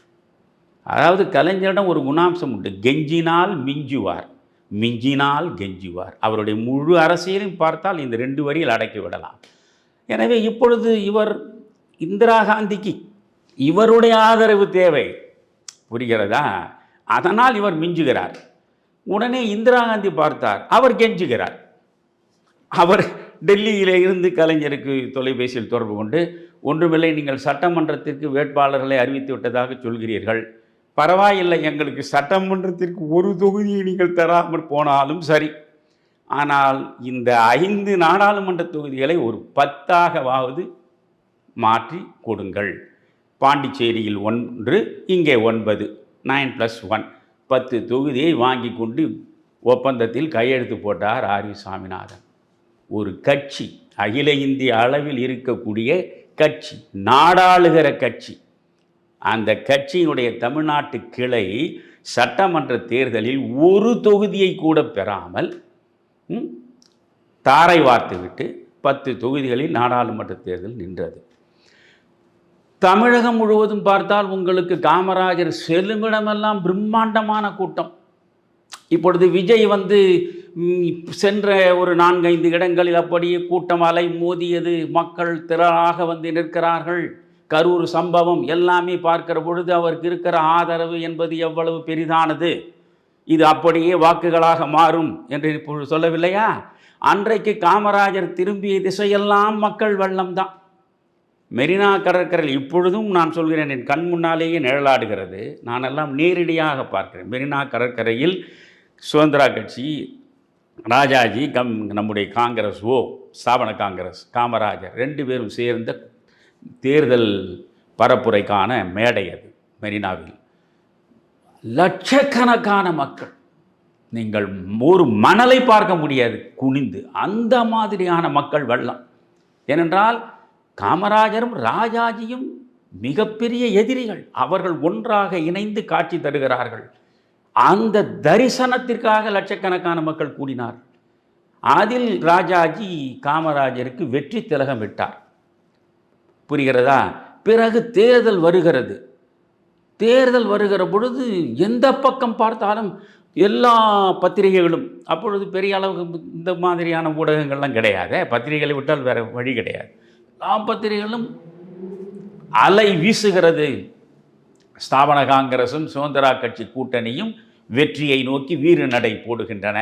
Speaker 4: அதாவது கலைஞரிடம் ஒரு குணாம்சம் உண்டு, கெஞ்சினால் மிஞ்சுவார், மிஞ்சினால் கெஞ்சுவார். அவருடைய முழு அரசியலையும் பார்த்தால் இந்த 2 வரியில் அடக்கி விடலாம். எனவே இப்பொழுது இந்திரா காந்திக்கு இவருடைய ஆதரவு தேவை, புரிகிறதா? அதனால் இவர் மிஞ்சுகிறார். உடனே இந்திரா காந்தி பார்த்தார், அவர் கெஞ்சுகிறார். அவர் டெல்லியிலே இருந்து கலைஞருக்கு தொலைபேசியில் தொடர்பு கொண்டு, ஒன்றுமில்லை, நீங்கள் சட்டமன்றத்திற்கு வேட்பாளர்களை அறிவித்து விட்டதாக சொல்கிறீர்கள், பரவாயில்லை, எங்களுக்கு சட்டமன்றத்திற்கு ஒரு தொகுதியை நீங்கள் தராமல் போனாலும் சரி, ஆனால் இந்த 5 நாடாளுமன்ற தொகுதிகளை ஒரு 10ஆகவாவது மாற்றி கொடுங்கள். பாண்டிச்சேரியில் 1, இங்கே 9, 9+1, 10 தொகுதியை வாங்கி கொண்டு ஒப்பந்தத்தில் கையெழுத்து போட்டார் ஆர்வி சாமிநாதன். ஒரு கட்சி, அகில இந்திய அளவில் இருக்கக்கூடிய கட்சி, நாடாளுகிற கட்சி, அந்த கட்சியினுடைய தமிழ்நாட்டு கிளை சட்டமன்ற தேர்தலில் ஒரு தொகுதியை கூட பெறாமல் தாரை வார்த்து விட்டு 10 தொகுதிகளில் நாடாளுமன்ற தேர்தல் நின்றது. தமிழகம் முழுவதும் பார்த்தால் உங்களுக்கு காமராஜர் செல்லுமிடமெல்லாம் பிரம்மாண்டமான கூட்டம். இப்பொழுது விஜய் சென்ற ஒரு 4-5 இடங்களில் அப்படியே கூட்டம் அலை மோதியது, மக்கள் திரளாக நிற்கிறார்கள். கரூர் சம்பவம் எல்லாமே பார்க்கிற பொழுது அவருக்கு இருக்கிற ஆதரவு என்பது எவ்வளவு பெரிதானது. இது அப்படியே வாக்குகளாக மாறும் என்று இப்பொழுது சொல்லவில்லையா? அன்றைக்கு காமராஜர் திரும்பிய திசையெல்லாம் மக்கள் வெள்ளம்தான். மெரினா கடற்கரையில் இப்பொழுதும் நான் சொல்கிறேன், என் கண் முன்னாலேயே நிழலாடுகிறது. நான் எல்லாம் நேரடியாக பார்க்கிறேன். மெரினா கடற்கரையில் சுதந்திரா கட்சி, ராஜாஜி, நம்முடைய காங்கிரஸ், ஸ்தாபன காங்கிரஸ், காமராஜர் 2 பேரும் சேர்ந்த தேர்தல் பரப்புரைக்கான மேடை அது மெரினாவில். லட்சக்கணக்கான மக்கள், நீங்கள் ஒரு மணலை பார்க்க முடியாது குனிந்து, அந்த மாதிரியான மக்கள் வெள்ளம். ஏனென்றால் காமராஜரும் ராஜாஜியும் மிகப்பெரிய எதிரிகள். அவர்கள் ஒன்றாக இணைந்து காட்சி தருகிறார்கள். அந்த தரிசனத்திற்காக லட்சக்கணக்கான மக்கள் கூடினார். அதில் ராஜாஜி காமராஜருக்கு வெற்றி திலகம் விட்டார். புரிகிறதா? பிறகு தேர்தல் வருகிறது. தேர்தல் வருகிற பொழுது எந்த பக்கம் பார்த்தாலும் எல்லா பத்திரிகைகளும், அப்பொழுது பெரிய அளவுக்கு இந்த மாதிரியான ஊடகங்கள்லாம் கிடையாது, பத்திரிகைகளை விட்டால் வேறு வழி கிடையாது, எல்லா பத்திரிகைகளும் அலை வீசுகிறது. ஸ்தாபன காங்கிரசும் சுதந்திரா கட்சி கூட்டணியும் வெற்றியை நோக்கி வீறு நடை போடுகின்றன.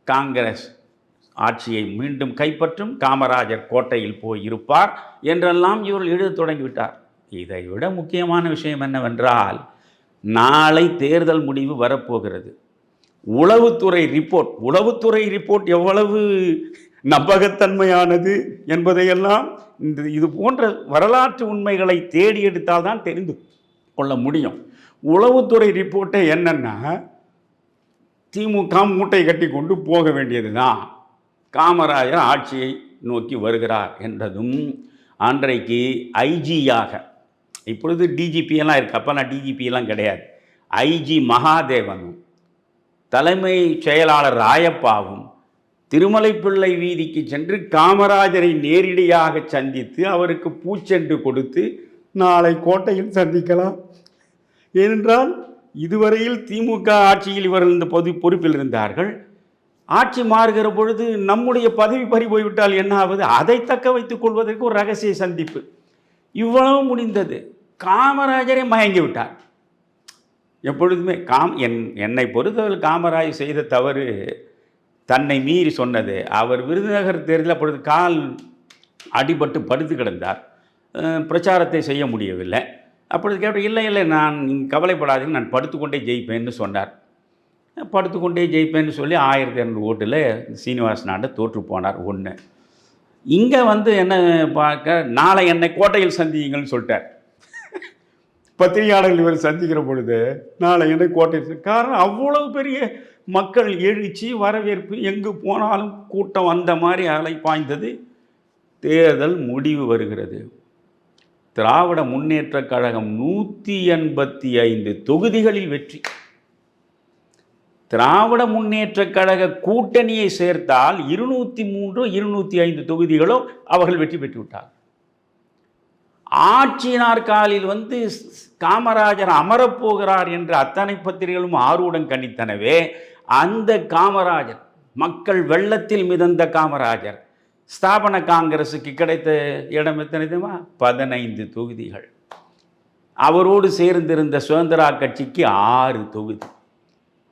Speaker 4: காங்கிரஸ் ஆட்சியை மீண்டும் கைப்பற்றும், காமராஜர் கோட்டையில் போய் இருப்பார் என்றெல்லாம் இவர்கள் எழுத தொடங்கிவிட்டார். இதை விட முக்கியமான விஷயம் என்னவென்றால், நாளை தேர்தல் முடிவு வரப்போகிறது. உளவுத்துறை ரிப்போர்ட் எவ்வளவு நம்பகத்தன்மையானது என்பதையெல்லாம் இது போன்ற வரலாற்று உண்மைகளை தேடி எடுத்தால் தான் தெரிந்து கொள்ள முடியும். உளவுத்துறை ரிப்போர்ட்டை என்னன்னா, திமுக மூட்டை கட்டி கொண்டு போக வேண்டியது தான், காமராஜர் ஆட்சியை நோக்கி வருகிறார் என்றதும் அன்றைக்கு ஐஜியாக, இப்பொழுது டிஜிபியெல்லாம் இருக்குது, அப்போல்லாம் டிஜிபியெல்லாம் கிடையாது, ஐஜி மகாதேவனும் தலைமை செயலாளர் ராயப்பாவும் திருமலைப்பிள்ளை வீதிக்கு சென்று காமராஜரை நேரடியாக சந்தித்து அவருக்கு பூச்செண்டு கொடுத்து நாளை கோட்டையில் சந்திக்கலாம். ஏனென்றால் இதுவரையில் திமுக ஆட்சியில் இவர்கள் இந்த பொறுப்பில் இருந்தார்கள். ஆட்சி மாறுகிற பொழுது நம்முடைய பதவி பறி போய்விட்டால் என்ன ஆவது, அதை தக்க வைத்துக் கொள்வதற்கு ஒரு ரகசிய சந்திப்பு. இவ்வளவு முடிந்தது. காமராஜரை மயங்கி விட்டார். எப்பொழுதுமே என்னை பொறுத்தவரை காமராஜர் செய்த தவறு, தன்னை மீறி சொன்னது. அவர் விருதுநகர் தேர்தலில் அப்பொழுது கால் அடிபட்டு படுத்து கிடந்தார், பிரச்சாரத்தை செய்ய முடியவில்லை. அப்பொழுது கேட்ட, இல்லை நான் கவலைப்படாதீங்க, நான் படுத்துக்கொண்டே ஜெயிப்பேன்னு சொன்னார். படுத்துக்கொண்டே ஜெயிப்பேன்னு சொல்லி 1200 ஓட்டில் சீனிவாசனாண்ட தோற்று போனார். ஒன்று இங்கே என்ன பார்க்க, நாளை என்னை கோட்டையில் சந்திங்கன்னு சொல்லிட்டார். பத்திரிகையாளர்கள் இவர் சந்திக்கிற பொழுது நாளை என்னை கோட்டையில், காரணம் அவ்வளவு பெரிய மக்கள் எழுச்சி, வரவேற்பு, எங்கு போனாலும் கூட்டம் வந்த மாதிரி அலை பாய்ந்தது. தேர்தல் முடிவு வருகிறது. திராவிட முன்னேற்றக் கழகம் 185 தொகுதிகளில் வெற்றி. திராவிட முன்னேற்றக் கழக கூட்டணியை சேர்த்தால் 203 205 தொகுதிகளோ அவர்கள் வெற்றி பெற்று விட்டார். ஆட்சி நாற்காலில் காமராஜர் அமரப்போகிறார் என்று அத்தனை பத்திரிகைகளும் ஆர்வம் கணித்தனவே, அந்த காமராஜர், மக்கள் வெள்ளத்தில் மிதந்த காமராஜர், ஸ்தாபன காங்கிரஸுக்கு கிடைத்த இடம் எத்தனை தெரியுமா? 15 தொகுதிகள். அவரோடு சேர்ந்திருந்த சுதந்திரா கட்சிக்கு 6 தொகுதி.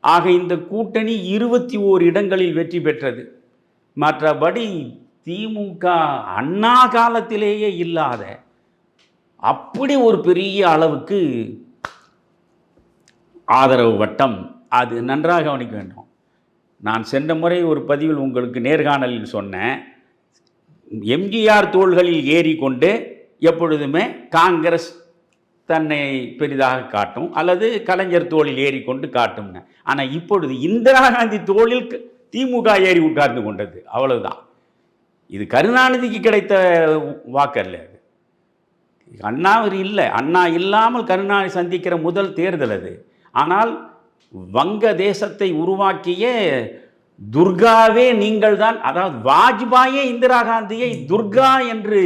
Speaker 4: ஆக இந்த கூட்டணி 21 இடங்களில் வெற்றி பெற்றது. மற்றபடி திமுக அண்ணா காலத்திலேயே இல்லாத அப்படி ஒரு பெரிய அளவுக்கு ஆதரவு வட்டம். அது நன்றாக கவனிக்க வேண்டும். நான் சென்ற முறை ஒரு பதிவில் உங்களுக்கு நேர்காணலில் சொன்னேன், எம்ஜிஆர் தோள்களில் ஏறிக்கொண்டு எப்பொழுதுமே காங்கிரஸ் தன்னை பெரிதாக காட்டும், அல்லது கலைஞர் தோளில் ஏறிக்கொண்டு காட்டும்னு. ஆனால் இப்பொழுது இந்திரா காந்தி தோளில் திமுக ஏறி உட்கார்ந்து கொண்டது, அவ்வளவுதான். இது கருணாநிதிக்கு கிடைத்த வாக்கல்ல, அது அண்ணாவர் இல்லை, அண்ணா இல்லாமல் கருணாநிதி சந்திக்கிற முதல் தேர்தல் அது. ஆனால் வங்க தேசத்தை உருவாக்கிய துர்காவே நீங்கள் தான், அதாவது வாஜ்பாயே இந்திரா காந்தியை துர்கா என்று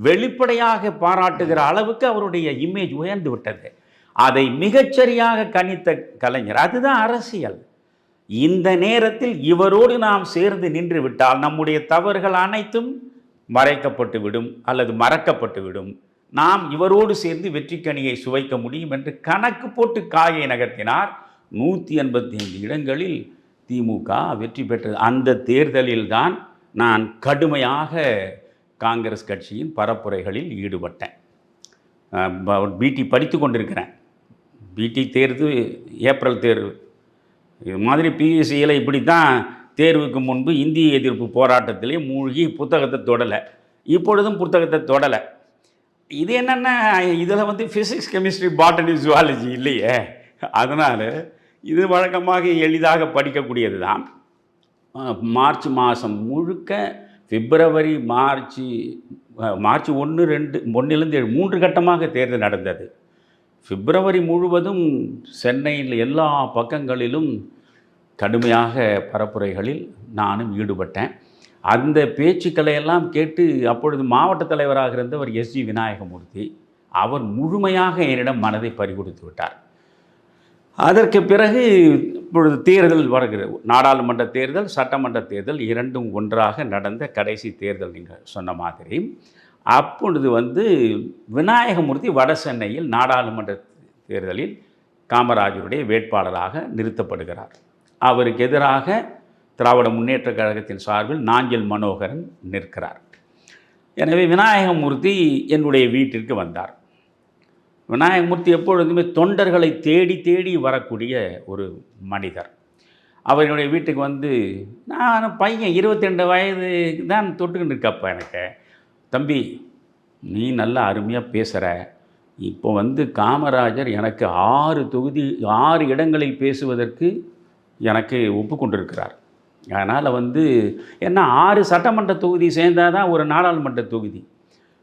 Speaker 4: வெளிப்படையாக பாராட்டுகிற அளவுக்கு அவருடைய இமேஜ் உயர்ந்து விட்டது. அதை மிகச்சரியாக கணித்த கலைஞர். அதுதான் அரசியல். இந்த நேரத்தில் இவரோடு நாம் சேர்ந்து நின்று விட்டால் நம்முடைய தவறுகள் அனைத்தும் மறைக்கப்பட்டு விடும் அல்லது மறக்கப்பட்டு விடும். நாம் இவரோடு சேர்ந்து வெற்றிக்கனியை சுவைக்க முடியும் என்று கணக்கு போட்டு காயை நகர்த்தினார். 185 இடங்களில் திமுக வெற்றி பெற்றது. அந்த தேர்தலில்தான் நான் கடுமையாக காங்கிரஸ் கட்சியின் பரப்புரைகளில் ஈடுபட்டேன். பிடி படித்து கொண்டிருக்கிறேன். பிடி தேர்வு ஏப்ரல் தேர்வு இது மாதிரி பிஎஸ்சியில் இப்படி தான் தேர்வுக்கு முன்பு இந்திய எதிர்ப்பு போராட்டத்திலே மூழ்கி புத்தகத்தை தொடலை. இப்பொழுதும் புத்தகத்தை தொடலை. இது என்னென்னா இதில் ஃபிசிக்ஸ், கெமிஸ்ட்ரி, பாட்டனி, ஜுவாலஜி இல்லையே. அதனால் இது வழக்கமாக எளிதாக படிக்கக்கூடியது தான். மார்ச் மாதம் முழுக்க பிப்ரவரி, மார்ச் 1, 2, 1லேருந்து 3 கட்டமாக தேர்தல் நடந்தது. பிப்ரவரி முழுவதும் சென்னையில் எல்லா பக்கங்களிலும் கடுமையாக பரப்புரைகளில் நானும் ஈடுபட்டேன். அந்த பேச்சுக்களை எல்லாம் கேட்டு அப்பொழுது மாவட்ட தலைவராக இருந்தவர் எஸ்ஜி விநாயகமூர்த்தி, அவர் முழுமையாக என்னிடம் மனதை பறிகொடுத்து விட்டார். அதற்கு பிறகு இப்பொழுது தேர்தல் வருகிறது. நாடாளுமன்ற தேர்தல், சட்டமன்ற தேர்தல் இரண்டும் ஒன்றாக நடந்த கடைசி தேர்தல் நீங்கள் சொன்ன மாதிரி. அப்பொழுது விநாயகமூர்த்தி வட சென்னையில் நாடாளுமன்ற தேர்தலில் காமராஜருடைய வேட்பாளராக நிறுத்தப்படுகிறார். அவருக்கு எதிராக திராவிட முன்னேற்றக் கழகத்தின் சார்பில் நாஞ்சில் மனோகரன் நிற்கிறார். எனவே விநாயகமூர்த்தி என்னுடைய வீட்டிற்கு வந்தார். விநாயகமூர்த்தி எப்பொழுதுமே தொண்டர்களை தேடி தேடி வரக்கூடிய ஒரு மனிதர். அவருடைய வீட்டுக்கு நான் பையன் 22 வயது தான் தொட்டுக்கிட்டு இருக்கப்போ எனக்கு, தம்பி நீ நல்லா அருமையாக பேசுகிற, இப்போ காமராஜர் எனக்கு 6 இடங்களில் பேசுவதற்கு எனக்கு ஒப்புக்கொண்டிருக்கிறார். அதனால் ஏன்னா 6 சட்டமன்ற தொகுதி சேர்ந்தால் தான் ஒரு நாடாளுமன்ற தொகுதி.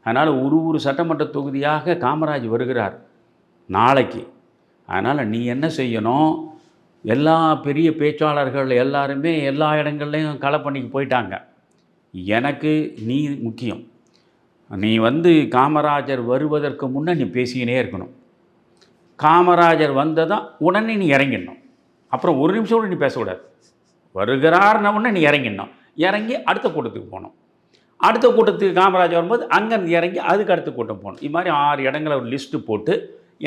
Speaker 4: அதனால் ஒரு சட்டமன்ற தொகுதியாக காமராஜ் வருகிறார் நாளைக்கு. அதனால் நீ என்ன செய்யணும், எல்லா பெரிய பேச்சாளர்கள் எல்லாருமே எல்லா இடங்கள்லையும் களை பண்ணிக்கு போயிட்டாங்க. எனக்கு நீ முக்கியம். நீ காமராஜர் வருவதற்கு முன்னே நீ பேசிக்கினே இருக்கணும். காமராஜர் வந்ததான் உடனே நீ இறங்கிடணும். அப்புறம் ஒரு நிமிஷம் கூட நீ பேசக்கூடாது. வருகிறார்ன உடனே நீ இறங்கிடணும். இறங்கி அடுத்த கூட்டத்துக்கு போகணும். அடுத்த கூட்டத்துக்கு காமராஜர் வரும்போது அங்கேருந்து இறங்கி அதுக்கு அடுத்த கூட்டம் போகணும். இது மாதிரி 6 இடங்களை ஒரு லிஸ்ட்டு போட்டு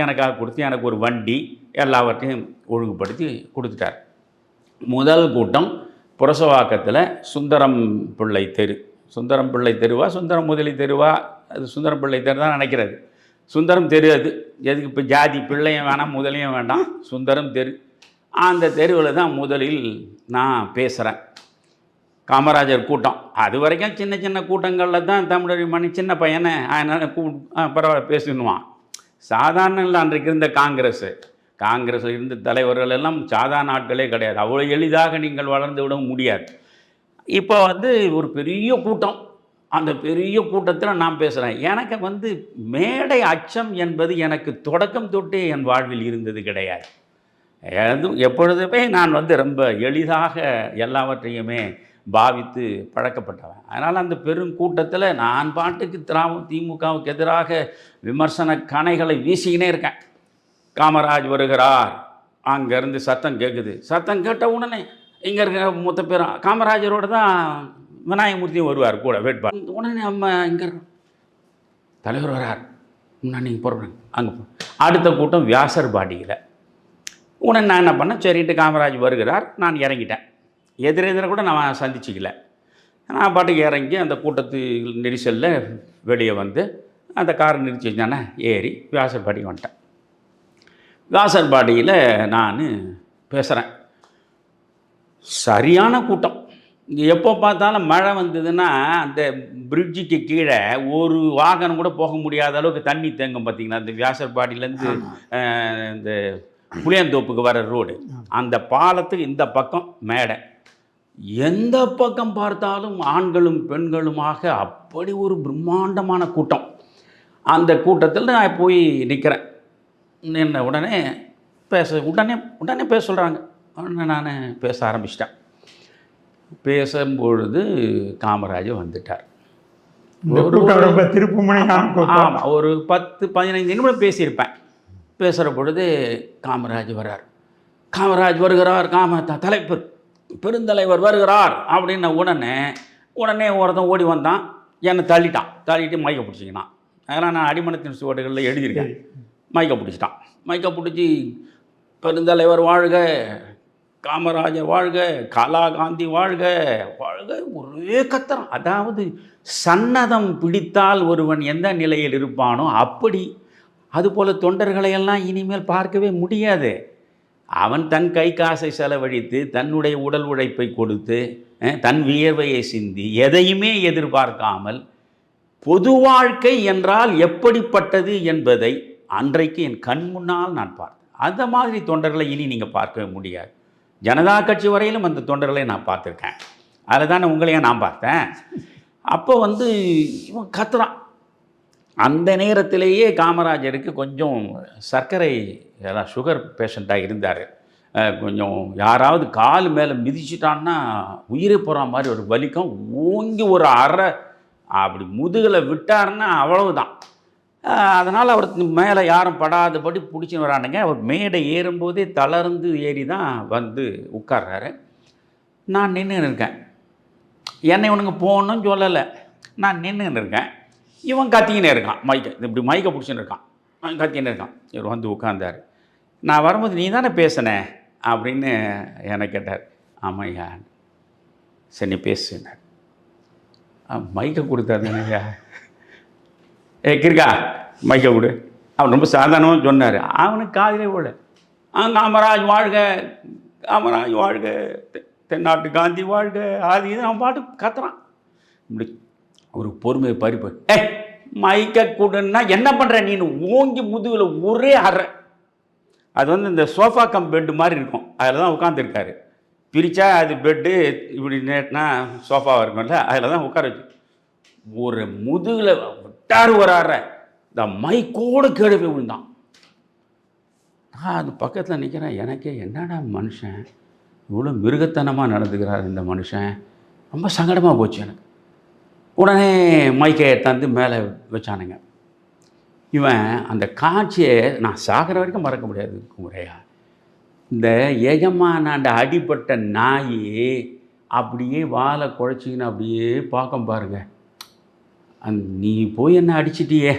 Speaker 4: எனக்காக கொடுத்து எனக்கு ஒரு வண்டி எல்லாவற்றையும் ஒழுங்குபடுத்தி கொடுத்துட்டார். முதல் கூட்டம் புரசவாக்கத்தில் சுந்தரம் பிள்ளை தெரு. சுந்தரம் பிள்ளை தெருவா சுந்தரம் முதலி தெருவா, அது சுந்தரம் பிள்ளை தெரு தான் நினைக்கிறது. சுந்தரம் தெரு அது. எதுக்கு இப்போ ஜாதி பிள்ளையும் வேணாம் முதலையும் வேண்டாம், சுந்தரம் தெரு. அந்த தெருவில் தான் முதலில் நான் பேசுகிறேன். காமராஜர் கூட்டம் அது வரைக்கும் சின்ன சின்ன கூட்டங்களில் தான் தமிழர் மணி சின்ன பையனை அதனால் பரவாயில்ல பேசணுவான். சாதாரண இல்லை. அன்றைக்கு இருந்த காங்கிரஸில் இருந்த தலைவர்கள் எல்லாம் சாதாரண ஆட்களே கிடையாது. அவ்வளோ எளிதாக நீங்கள் வளர்ந்து விட முடியாது. இப்போ ஒரு பெரிய கூட்டம். அந்த பெரிய கூட்டத்தில் நான் பேசுகிறேன். எனக்கு மேடை அச்சம் என்பது எனக்கு தொடக்கம் தொட்டே என் வாழ்வில் இருந்தது கிடையாது. எப்பொழுதுமே நான் ரொம்ப எளிதாக எல்லாவற்றையுமே பாவித்து பழக்கப்பட்டவன். அதனால் அந்த பெருங்கூட்டத்தில் நான் பாட்டுக்கு திமுகவுக்கு எதிராக விமர்சன கணைகளை வீசிக்கினே இருக்கேன். காமராஜ் வருகிறார், அங்கேருந்து சத்தம் கேட்குது. சத்தம் கேட்ட உடனே இங்கே இருக்க மொத்த பேரும் காமராஜரோடு தான் விநாயகமூர்த்தியும் வருவார் கூட வேட்பாளர். உடனே நம்ம இங்கே இருக்கோம், தலைவர் வரார், முன்னாடி நீங்கள் போகிறேன் அங்கே போ. அடுத்த கூட்டம் வியாசர்பாடியில். உடனே நான் என்ன பண்ணேன், சரிட்டு காமராஜ் வருகிறார், நான் இறங்கிட்டேன். எதிரெதிர கூட நான் சந்திச்சிக்கல. நான் பாட்டுக்கு இறங்கி அந்த கூட்டத்து நெரிசலில் வெளியே அந்த காரை நிறுத்தி வச்சானே ஏறி வியாசர்பாடி வந்துட்டேன். வியாசர்பாடியில் நான் பேசுகிறேன். சரியான கூட்டம். எப்போ பார்த்தாலும் மழை வந்ததுன்னா அந்த பிரிட்ஜுக்கு கீழே ஒரு வாகனம் கூட போக முடியாத அளவுக்கு தண்ணி தேங்கும். பார்த்திங்கன்னா அந்த வியாசர்பாடியிலேருந்து இந்த புளியந்தோப்புக்கு வர ரோடு, அந்த பாலத்துக்கு இந்த பக்கம் மேடை. எந்த பக்கம் பார்த்தாலும் ஆண்களும் பெண்களுமாக அப்படி ஒரு பிரம்மாண்டமான கூட்டம். அந்த கூட்டத்தில் நான் போய் நிற்கிறேன். என்ன உடனே பேச சொல்கிறாங்க. உடனே நான் பேச ஆரம்பிச்சிட்டேன். பேசும்பொழுது காமராஜர் வந்துட்டார். ஆமாம், ஒரு 10-15 நிமிடம் பேசியிருப்பேன். பேசுகிற பொழுது காமராஜ் வர்றார். காமராஜ் வருகிறார், தலைப்பு பெருந்தலைவர் வருகிறார் அப்படின்ன உடனே ஒருத்தன் ஓடி வந்தான், என்னை தள்ளிட்டு மைக்க பிடிச்சிக்கினான். அதெல்லாம் நான் அடிமனத்தின் சுவடுகளில் எழுதியிருக்கேன். மைக்க பிடிச்சிட்டான். மைக்க பிடிச்சி பெருந்தலைவர் வாழ்க, காமராஜர் வாழ்க, கலா காந்தி வாழ்க வாழ்க, ஒரே கத்துறான். அதாவது சன்னதம் பிடித்தால் ஒருவன் எந்த நிலையில் இருப்பானோ அப்படி. அதுபோல் தொண்டர்களையெல்லாம் இனிமேல் பார்க்கவே முடியாது. அவன் தன் கை காசை செலவழித்து தன்னுடைய உடல் உழைப்பை கொடுத்து தன் வியர்வையை சிந்தி எதையுமே எதிர்பார்க்காமல் பொது வாழ்க்கை என்றால் எப்படிப்பட்டது என்பதை அன்றைக்கு என் கண் முன்னால் நான் பார்த்தேன். அந்த மாதிரி தொண்டர்களை இனி நீங்கள் பார்க்கவே முடியாது. ஜனதா கட்சி வரையிலும் அந்த தொண்டர்களை நான் பார்த்துருக்கேன். அதில் தானே உங்களையும் நான் பார்த்தேன். அப்போ இவன் கத்துறான். அந்த நேரத்திலேயே காமராஜருக்கு கொஞ்சம் சர்க்கரை சுகர் பேஷண்ட்டாக இருந்தார். கொஞ்சம் யாராவது கால் மேலே மிதிச்சிட்டான்னா உயிரை போகிற மாதிரி ஒரு வலிக்கும். ஓங்கி ஒரு அரை அப்படி முதுகில் விட்டார்னா அவ்வளவுதான். அதனால் அவர் மேலே யாரும் படாதபடி பிடிச்சின்னு வரானுங்க. அவர் மேடை ஏறும்போதே தளர்ந்து ஏறி தான் வந்து உட்கார்றாரு. நான் நின்று இருக்கேன். என்னை இவனுங்க போகணும்னு சொல்லலை. நான் நின்று இருக்கேன். இவன் கத்திக்கினே இருக்கான். இப்படி மைக்கை பிடிச்சின்னு இருக்கான். கத்திக்கினே இருக்கான். இவர் வந்து உட்கார்ந்தார். நான் வரும்போது நீ தானே பேசினேன் அப்படின்னு என்னை கேட்டார். ஆமாய்யா. சரி நீ பேசுனார். மைக்கை கொடுத்தாரு தானேயா. கிருக்கா மைக்கை கொடு. அவன் ரொம்ப சாதாரணமாக சொன்னார். அவனுக்கு காதிலே போல காமராஜ் வாழ்க, காமராஜ் வாழ்க, தென்னாட்டு காந்தி வாழ்க, அது இது அவன் பாட்டு கத்துறான். இப்படி ஒரு பொறுமையை பறிப்பு. மைக்கை கொடுன்னா என்ன பண்ணுற நீனு? ஓங்கி முதுகில் ஒரே அறை. அது இந்த சோஃபா கம் பெட்டு மாதிரி இருக்கும். அதில் தான் உட்காந்துருக்காரு. பிரித்தா அது பெட்டு, இப்படி நேட்டினா சோஃபாவாக இருக்கும்ல, அதில் தான் உட்கார வச்சு ஒரு முதுகில் விட்டார் ஒரு அறை. இந்த மைக்கோடு கேடு போய் விழுந்தான். நான் அது பக்கத்தில் நிற்கிறேன். எனக்கே என்னடா மனுஷன் இவ்வளோ மிருகத்தனமாக நடந்துக்கிறார் இந்த மனுஷன். ரொம்ப சங்கடமாக போச்சு எனக்கு. உடனே மைக்கை தந்து மேலே வச்சானுங்க. இவன் அந்த காட்சியை நான் சாகிற வரைக்கும் மறக்க முடியாது. முறையா இந்த எஜமானாண்ட அடிப்பட்ட நாய் அப்படியே வாழை குழைச்சிக்கின்னு அப்படியே பார்க்க பாருங்க. நீ போய் என்ன அடிச்சிட்டியே,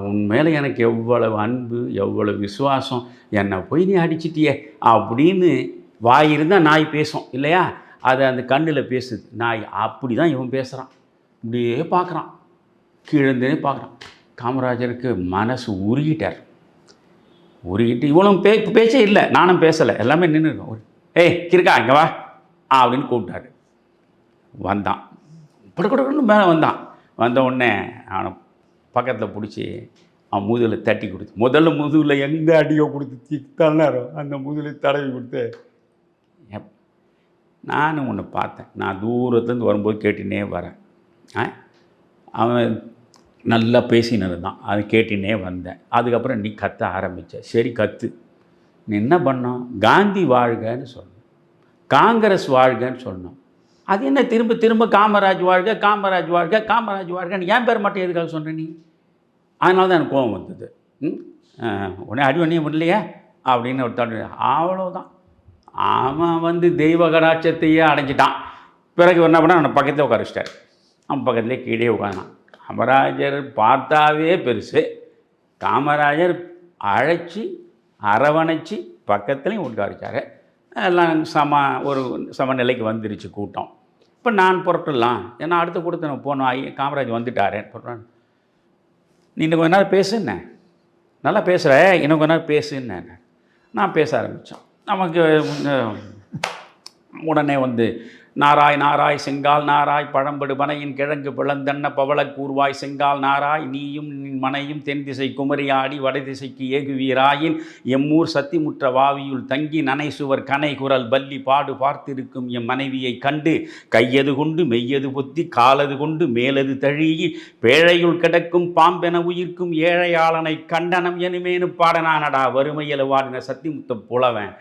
Speaker 4: உன் மேலே எனக்கு எவ்வளவு அன்பு, எவ்வளவு விசுவாசம், என்னை போய் நீ அடிச்சிட்டியே அப்படின்னு வாயிருந்தால் நாய் பேசும் இல்லையா? அதை அந்த கண்ணில் பேசுது நாய். அப்படி தான் இவன் பேசுகிறான். இப்படியே பார்க்குறான், கீழே பார்க்குறான். காமராஜருக்கு மனசு உருகிட்டார். உருகிட்டு இவனும் பேச்சே இல்லை, நானும் பேசலை, எல்லாமே நின்று இருக்கோம். ஏய் கிருக்கா இங்கே வா அப்படின்னு கூப்பிட்டாரு. வந்தான். படுக்கொடுக்கணும்னு மேலே வந்தான். வந்த உடனே அவனை பக்கத்தில் பிடிச்சி அவன் முதுகில் தட்டி கொடுத்து, முதல்ல முதுகில் எந்த அடியோ கொடுத்து தள்ளாரோ அந்த முதுகில் தடவி கொடுத்து, நானும் ஒன்று பார்த்தேன். நான் தூரத்துலேருந்து வரும்போது கேட்டுனே வரேன். அவன் நல்லா பேசினது தான், அது கேட்டுனே வந்தேன். அதுக்கப்புறம் நீ கத்த ஆரம்பித்த. சரி கத்து. நீ என்ன பண்ணோம்? காந்தி வாழ்கன்னு சொன்னோம், காங்கிரஸ் வாழ்கன்னு சொன்னோம். அது என்ன திரும்ப திரும்ப காமராஜ் வாழ்க, காமராஜ் வாழ்க, காமராஜ் வாழ்கன்னு என் பேர் மட்டும் எதுக்காக சொன்ன நீ? அதனால தான் எனக்கு கோபம் வந்தது. உடனே அடி ஒன்றையும் இல்லையா அப்படின்னு ஒரு தடவை. அவ்வளோதான். அவன் தெய்வ கடாட்சத்தையே அடைஞ்சிட்டான். பிறகு என்ன பண்ணால் அவனை பக்கத்தில் உட்கார வச்சிட்டார். அவன் பக்கத்துலேயே கீழே உட்காந்தான். காமராஜர் பார்த்தாவே பெருசு. காமராஜர் அழைச்சி அரவணைச்சி பக்கத்துலேயும் உட்காரிச்சார். எல்லாம் ஒரு சமநிலைக்கு வந்துருச்சு கூட்டம். இப்போ நான் புறப்படலாம், ஏன்னா அடுத்த கூட்டத்தை நான் போனோம். காமராஜ் வந்துட்டாரேன் சொல்கிறான். நீ இன்னும் கொஞ்ச நேரம் பேசுன்னு, நல்லா பேசுகிற, இன்னும் கொஞ்ச நேரம் பேசுன்னு நான் பேச ஆரம்பித்தோம். நமக்கு உடனே நாராய் நாராய் செங்கால் நாராய் பழம்படு பனையின் கிழங்கு பிளந்தன்ன பவள கூர்வாய் செங்கால் நாராய் நீயும் மனையும் தென் திசை குமரியாடி வடதிசைக்கு ஏகுவீராயின் எம்மூர் சத்திமுற்ற வாவியுள் தங்கி நனை சுவர் கனை குரல் பல்லி பாடு பார்த்திருக்கும் எம் மனைவியை கண்டு கையது கொண்டு மெய்யது பொத்தி காலது கொண்டு மேலது தழி பேழையுள் கிடக்கும் பாம்பென உயிர்க்கும் ஏழையாளனை கண்டனம் எனுமேனு பாடனானடா வறுமையில் வாடின சத்திமுத்த புலவன்.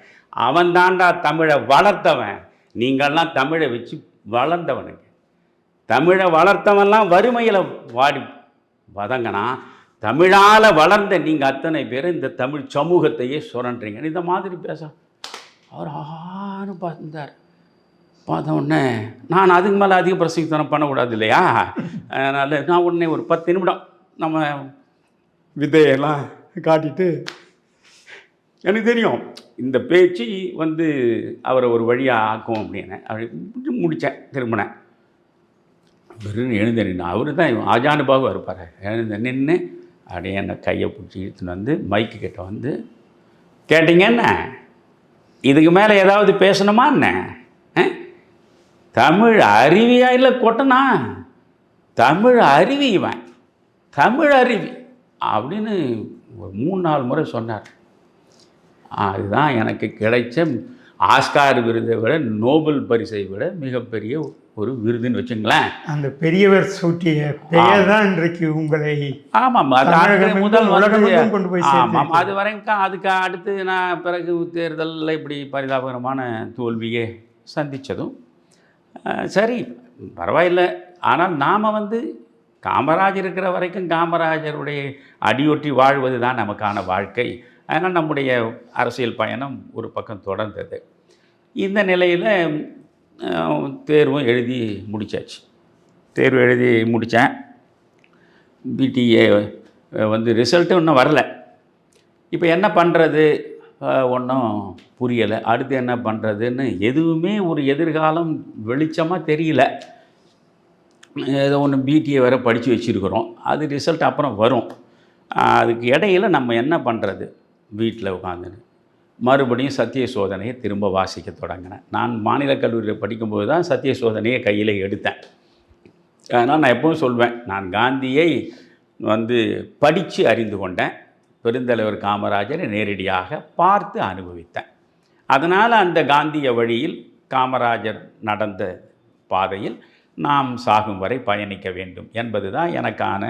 Speaker 4: அவன் தாண்டா தமிழை வளர்த்தவன். நீங்கள்லாம் தமிழை வச்சு வளர்ந்தவனுங்க. தமிழை வளர்த்தவன்லாம் வறுமையில் வாடி வதங்கனா, தமிழால் வளர்ந்த நீங்கள் அத்தனை பேர் இந்த தமிழ் சமூகத்தையே சுரண்டுறீங்க. இந்த மாதிரி பேச அவர் ஆறு பார்த்தார். பார்த்த உடனே நான் அதுக்கு மேலே அதிக பிரசங்கித்தனம் பண்ணக்கூடாது இல்லையா? அதனால் நான் உடனே ஒரு 10 நிமிடம் நம்ம வித்தையெல்லாம் காட்டிட்டு எனக்கு தெரியும் இந்த பேச்சு வந்து அவரை ஒரு வழியாக ஆக்கும் அப்படின்னு. அப்படி முடித்தேன், திரும்பினேன். எழுந்து நின்று அவர் தான் ஆஜானுபாவாக இருப்பார். எழுந்து நின்று அப்படியே என்னை கையை பிடிச்சி இழுத்துன்னு வந்து மைக்கு கிட்ட வந்து, கேட்டீங்க என்ன, இதுக்கு மேலே ஏதாவது பேசணுமா என்ன? தமிழ் அருவியா இல்லை கொட்டனா? தமிழ் அருவி இவன், தமிழ் அருவி அப்படின்னு ஒரு 3-4 முறை சொன்னார். அதுதான் எனக்கு கிடைச்ச ஆஸ்கார் விருதை விட, நோபல் பரிசை விட மிகப்பெரிய ஒரு விருதுன்னு வச்சுங்களேன்.
Speaker 3: அந்த பெரியவர் சூட்டிய பெயர் தான் இன்றைக்கு உங்களை
Speaker 4: ஆமாம் முதல்
Speaker 3: உலகம் கொண்டு போய்
Speaker 4: ஆமாம். அது வரைக்கும் அதுக்கு அடுத்து நான் பிறகு தேர்தலில் இப்படி பரிதாபகரமான தோல்வியே சந்தித்ததும் சரி பரவாயில்லை. ஆனால் நாம் வந்து காமராஜர் இருக்கிற வரைக்கும் காமராஜருடைய அடியொற்றி வாழ்வது தான் நமக்கான வாழ்க்கை. அதனால் நம்முடைய அரசியல் பயணம் ஒரு பக்கம் தொடர்ந்தது. இந்த நிலையில் தேர்வும் எழுதி முடித்தாச்சு. தேர்வு எழுதி முடித்தேன். பிடிஏ வந்து ரிசல்ட்டு இன்னும் வரல. இப்போ என்ன பண்ணுறது ஒன்றும் புரியலை. அடுத்து என்ன பண்ணுறதுன்னு எதுவுமே ஒரு எதிர்காலம் வெளிச்சமாக தெரியல. ஏதோ ஒன்று பிடிஏ வேறு படித்து வச்சுருக்குறோம். அது ரிசல்ட் அப்புறம் வரும். அதுக்கு இடையில் நம்ம என்ன பண்ணுறது? வீட்டில் உட்காந்துன்னு மறுபடியும் சத்திய சோதனையை திரும்ப வாசிக்க தொடங்கினேன். நான் மாநில கல்லூரியில் படிக்கும்போது தான் சத்திய சோதனையை கையில் எடுத்தேன். அதனால் நான் எப்பவும் சொல்வேன், நான் காந்தியை வந்து படித்து அறிந்து கொண்டேன், பெருந்தலைவர் காமராஜரை நேரடியாக பார்த்து அனுபவித்தேன். அதனால் அந்த காந்திய வழியில், காமராஜர் நடந்த பாதையில் நாம் சாகும் வரை பயணிக்க வேண்டும் என்பது தான் எனக்கான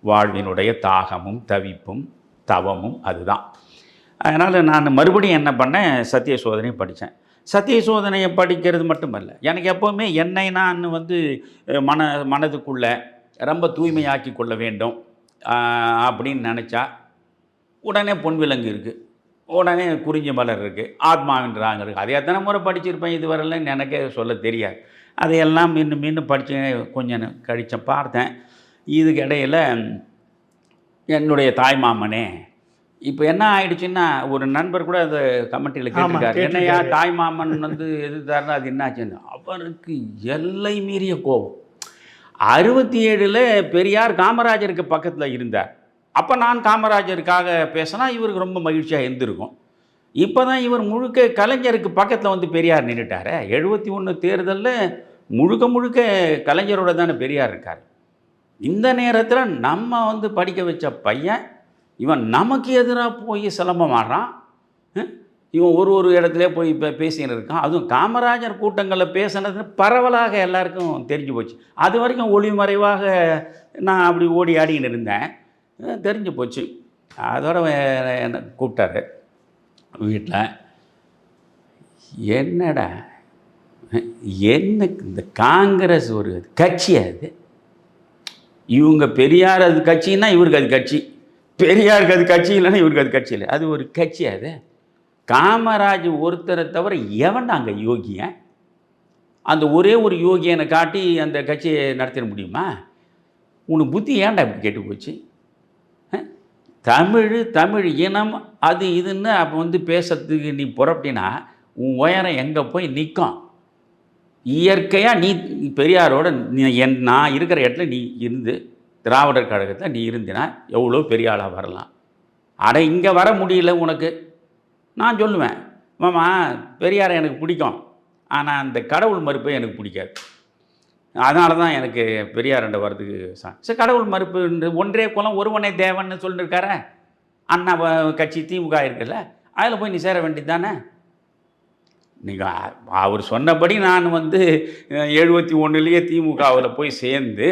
Speaker 4: வாழ்வினுடைய தாகமும் தவிப்பும் தவமும் அதுதான். அதனால் நான் மறுபடியும் என்ன பண்ணேன், சத்திய சோதனையை படித்தேன். சத்திய சோதனையை படிக்கிறது மட்டுமல்ல, எனக்கு எப்போவுமே என்னை நான் வந்து மனதுக்குள்ளே ரொம்ப தூய்மையாக்கி கொள்ள வேண்டும் அப்படின்னு நினச்சா உடனே பொன்விலங்கு இருக்குது, உடனே குறிஞ்சி மலர் இருக்குது, ஆத்மாவின் ராகம் இருக்குது. அதை எத்தனை முறை படிச்சிருப்பேன் இதுவரையிலன்னு எனக்கே சொல்ல தெரியாது. அதையெல்லாம் மீண்டும் படித்து கொஞ்சம் கழிச்சேன், பார்த்தேன். இதுக்கு இடையில் என்னுடைய தாய்மாமனே இப்போ என்ன ஆயிடுச்சுன்னா, ஒரு நண்பர் கூட அதை கமெண்ட்டில் கேட்டிருக்காரு, என்னையா தாய்மாமன் வந்து எதிர்த்தாருன்னா அது என்னாச்சுன்னு. அவருக்கு எல்லை மீறிய கோபம். 67 பெரியார் காமராஜருக்கு பக்கத்தில் இருந்தார். அப்போ நான் காமராஜருக்காக பேசினா இவருக்கு ரொம்ப மகிழ்ச்சியாக இருந்திருக்கும். இப்போ தான் இவர் முழுக்க கலைஞருக்கு பக்கத்தில் வந்து பெரியார் நின்றுட்டார். 71 தேர்தலில் முழுக்க கலைஞரோட தானே பெரியார் இருக்கார். இந்த நேரத்தில் நம்ம வந்து படிக்க வச்ச பையன் இவன் நமக்கு எதிராக போய் சிலம்பம் ஆடுறான். இவன் ஒரு இடத்துல போய் இப்போ பேசின்னு இருக்கான். அதுவும் காமராஜர் கூட்டங்களில் பேசினது பரவலாக எல்லாருக்கும் தெரிஞ்சு போச்சு. அது வரைக்கும் ஒளிமறைவாக நான் அப்படி ஓடி ஆடின்னு இருந்தேன், தெரிஞ்சு போச்சு. அதோட என்னை கூப்பிட்டாரு வீட்டில். என்னடா என்ன இந்த காங்கிரஸ் ஒரு கட்சி, அது இவங்க பெரியார் அது கட்சின்னா இவருக்கு அது கட்சி, பெரியாருக்கு அது கட்சி இல்லைன்னா இவருக்கு அது கட்சி இல்லை, அது ஒரு கட்சி. அது காமராஜ் ஒருத்தரை தவிர எவன்டா அங்கே யோகியன்? அந்த ஒரே ஒரு யோகியனை காட்டி அந்த கட்சியை நடத்திட முடியுமா? உனக்கு புத்தி ஏன்டா இப்படி கேட்டு போச்சு? தமிழ் இனம் அது இதுன்னு அப்போ வந்து பேசுறதுக்கு நீ புறப்பட்டினா உன் உயரம் எங்கே போய் நிற்கும்? இயற்கையாக நீ பெரியாரோட நான் இருக்கிற இடத்துல நீ இருந்து திராவிடர் கழகத்தில் நீ இருந்தினா எவ்வளோ பெரிய ஆளாக வரலாம். அட இங்கே வர முடியல உனக்கு. நான் சொல்லுவேன், மாமா பெரியாரை எனக்கு பிடிக்கும், ஆனால் அந்த கடவுள் மறுப்பை எனக்கு பிடிக்காது. அதனால தான் எனக்கு பெரியார்ண்ட வர்றதுக்கு சரி. கடவுள் மறுப்பு ஒன்றே குலம் ஒருவனே தேவன்னு சொல்லியிருக்கார அண்ணா கட்சி திமுக இருக்குல்ல, அதில் போய் நீ சேர வேண்டியது தானே. நீங்கள் அவர் சொன்னபடி நான் வந்து 71 திமுகவில் போய் சேர்ந்து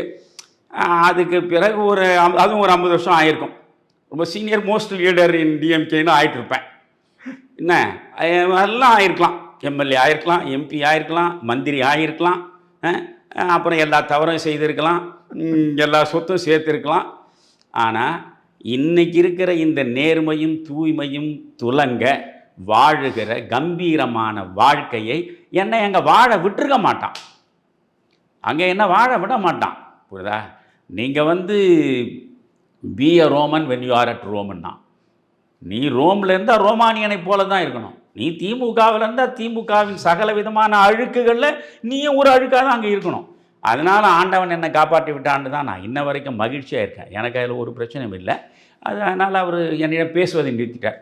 Speaker 4: அதுக்கு பிறகு அதுவும் ஒரு 50 வருஷம் ஆகிருக்கும். ரொம்ப சீனியர் மோஸ்ட் லீடர் இன் டிஎம்கேன்னு ஆகிட்டுருப்பேன். என்ன எல்லாம் ஆகிருக்கலாம், எம்எல்ஏ ஆகிருக்கலாம், எம்பி ஆகிருக்கலாம், மந்திரி ஆகிருக்கலாம், அப்புறம் எல்லா தவறும் செய்திருக்கலாம், எல்லா சொத்தும் சேர்த்துருக்கலாம். ஆனால் இன்றைக்கி இருக்கிற இந்த நேர்மையும் தூய்மையும் துலங்க வாழுகிற கம்பீரமான வாழ்க்கையை என்னை அங்கே வாழ விட்டுருக்க மாட்டான், அங்கே என்ன வாழ விட மாட்டான். புரியுதா? நீங்கள் வந்து be a Roman when you are at ரோமன்னா, நீ ரோமில் இருந்தால் ரோமானியனை போல தான் இருக்கணும். நீ திமுகவில் இருந்தால் திமுகவின் சகல விதமான அழுக்குகளில் நீயும் ஒரு அழுக்காக தான் அங்கே இருக்கணும். அதனால் ஆண்டவன் என்னை காப்பாற்றி விட்டான்னு தான் நான் இன்ன வரைக்கும் மகிழ்ச்சியாக இருக்கேன். எனக்கு அதில் ஒரு பிரச்சனையும் இல்லை. அதனால் அவர் என்னிடம் பேசுவதை நிறுத்திட்டார்.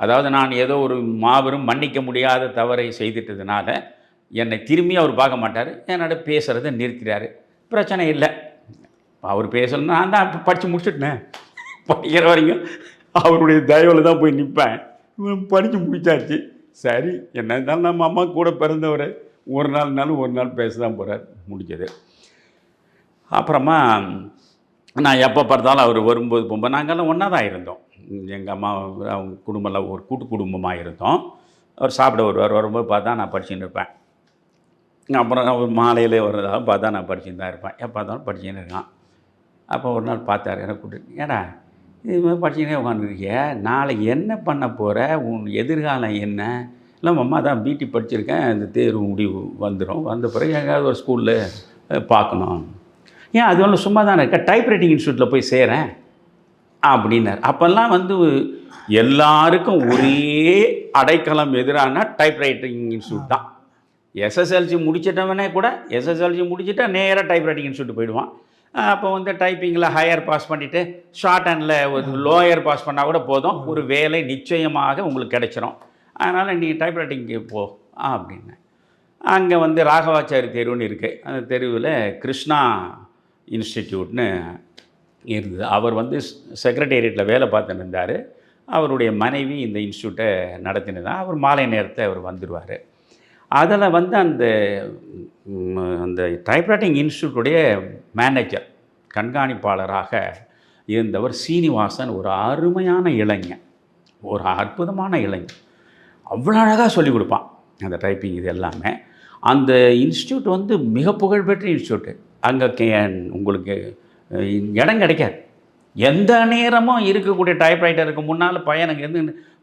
Speaker 4: அதாவது நான் ஏதோ ஒரு மாபெரும் மன்னிக்க முடியாத தவறை செய்துட்டதுனால என்னை திரும்பி அவர் பார்க்க மாட்டார், என்னோட பேசுகிறத நிறுத்திட்டார். பிரச்சனை இல்லை. அவர் பேசலன்னா நான் தான் படித்து முடிச்சுட்டேன். படிக்கிற வரைக்கும் அவருடைய தயவில் தான் போய் நிற்பேன். படித்து முடிச்சாச்சு. சரி, என்ன இருந்தாலும் நம்ம அம்மா கூட பிறந்தவர் ஒரு நாள் பேச தான் போகிறார். முடிஞ்சது. அப்புறமா நான் எப்போ பார்த்தாலும் அவர் வரும்போது போகும்போது நாங்கள்லாம் ஒன்றா தான் இருந்தோம். எங்கள் அம்மா அவங்க குடும்பம்லாம் ஒரு கூட்டு குடும்பமாக இருந்தோம். அவர் சாப்பிட வரும்போது பார்த்தா நான் படிச்சுன்னு இருப்பேன். அப்புறம் அவர் மாலையிலே வர்றதாக பார்த்தா நான் படிச்சுன்னு தான் இருப்பேன். எப்போ பார்த்தாலும் படிச்சுன்னு இருக்கான். அப்போ ஒரு நாள் பார்த்தார், எனக்கு கூப்பிட்டு, ஏடா இது மாதிரி படிச்சுக்கினே உட்காந்துருக்கிய, நாளைக்கு என்ன பண்ண போகிற, உன் எதிர்காலம் என்ன? இல்லை அம்மா தான் பிடி படிச்சிருக்கேன், இந்த தேர்வு முடிவு வந்துடும், வந்த பிறகு எங்கேயாவது ஒரு ஸ்கூலில் பார்க்கணும். ஏன் அது ஒன்று சும்மா தானே இருக்க, டைப்ரைட்டிங் இன்ஸ்டியூட்டில் போய் சேரேன் அப்படின்னார். அப்போல்லாம் வந்து எல்லாருக்கும் ஒரே அடைக்கலம் எதிரான டைப்ரைட்டிங் இன்ஸ்டியூட் தான். எஸ்எஸ்எல்சி முடிச்சிட்டவனே கூட எஸ்எஸ்எல்சி முடிச்சுட்டா நேராக டைப்ரைட்டிங் இன்ஸ்டியூட் போயிடுவான். அப்போ வந்து டைப்பிங்கில் ஹையர் பாஸ் பண்ணிவிட்டு ஷார்ட் ஹேண்டில் ஒரு லோயர் பாஸ் பண்ணால் கூட போதும், ஒரு வேலை நிச்சயமாக உங்களுக்கு கிடைச்சிரும். அதனால் நீங்கள் டைப்ரைட்டிங்கு போ அப்படின்னு. அங்கே வந்து ராகவாச்சாரி தெருவுன்னு இருக்குது. அந்த தெருவில் கிருஷ்ணா இன்ஸ்டிடியூட்னு இருந்தது. அவர் வந்து செக்ரட்டேரியட்டில் வேலை பார்த்துன்னு இருந்தார். அவருடைய மனைவி இந்த இன்ஸ்டியூட்டை நடத்தினதான். அவர் மாலை நேரத்தை அவர் வந்துடுவார். அதில் வந்து அந்த டைப்ரைட்டிங் இன்ஸ்டியூட்டுடைய மேனேஜர், கண்காணிப்பாளராக இருந்தவர் சீனிவாசன். ஒரு அருமையான இளைஞன், ஒரு அற்புதமான இளைஞன். அவ்வளோ அழகாக சொல்லிக் கொடுப்பான் அந்த டைப்பிங் இது எல்லாமே. அந்த இன்ஸ்டியூட் வந்து மிக புகழ்பெற்ற இன்ஸ்டியூட்டு. அங்கே உங்களுக்கு இடம் கிடைக்காது. எந்த நேரமும் இருக்கக்கூடிய டைப்ரைட்டருக்கு முன்னால்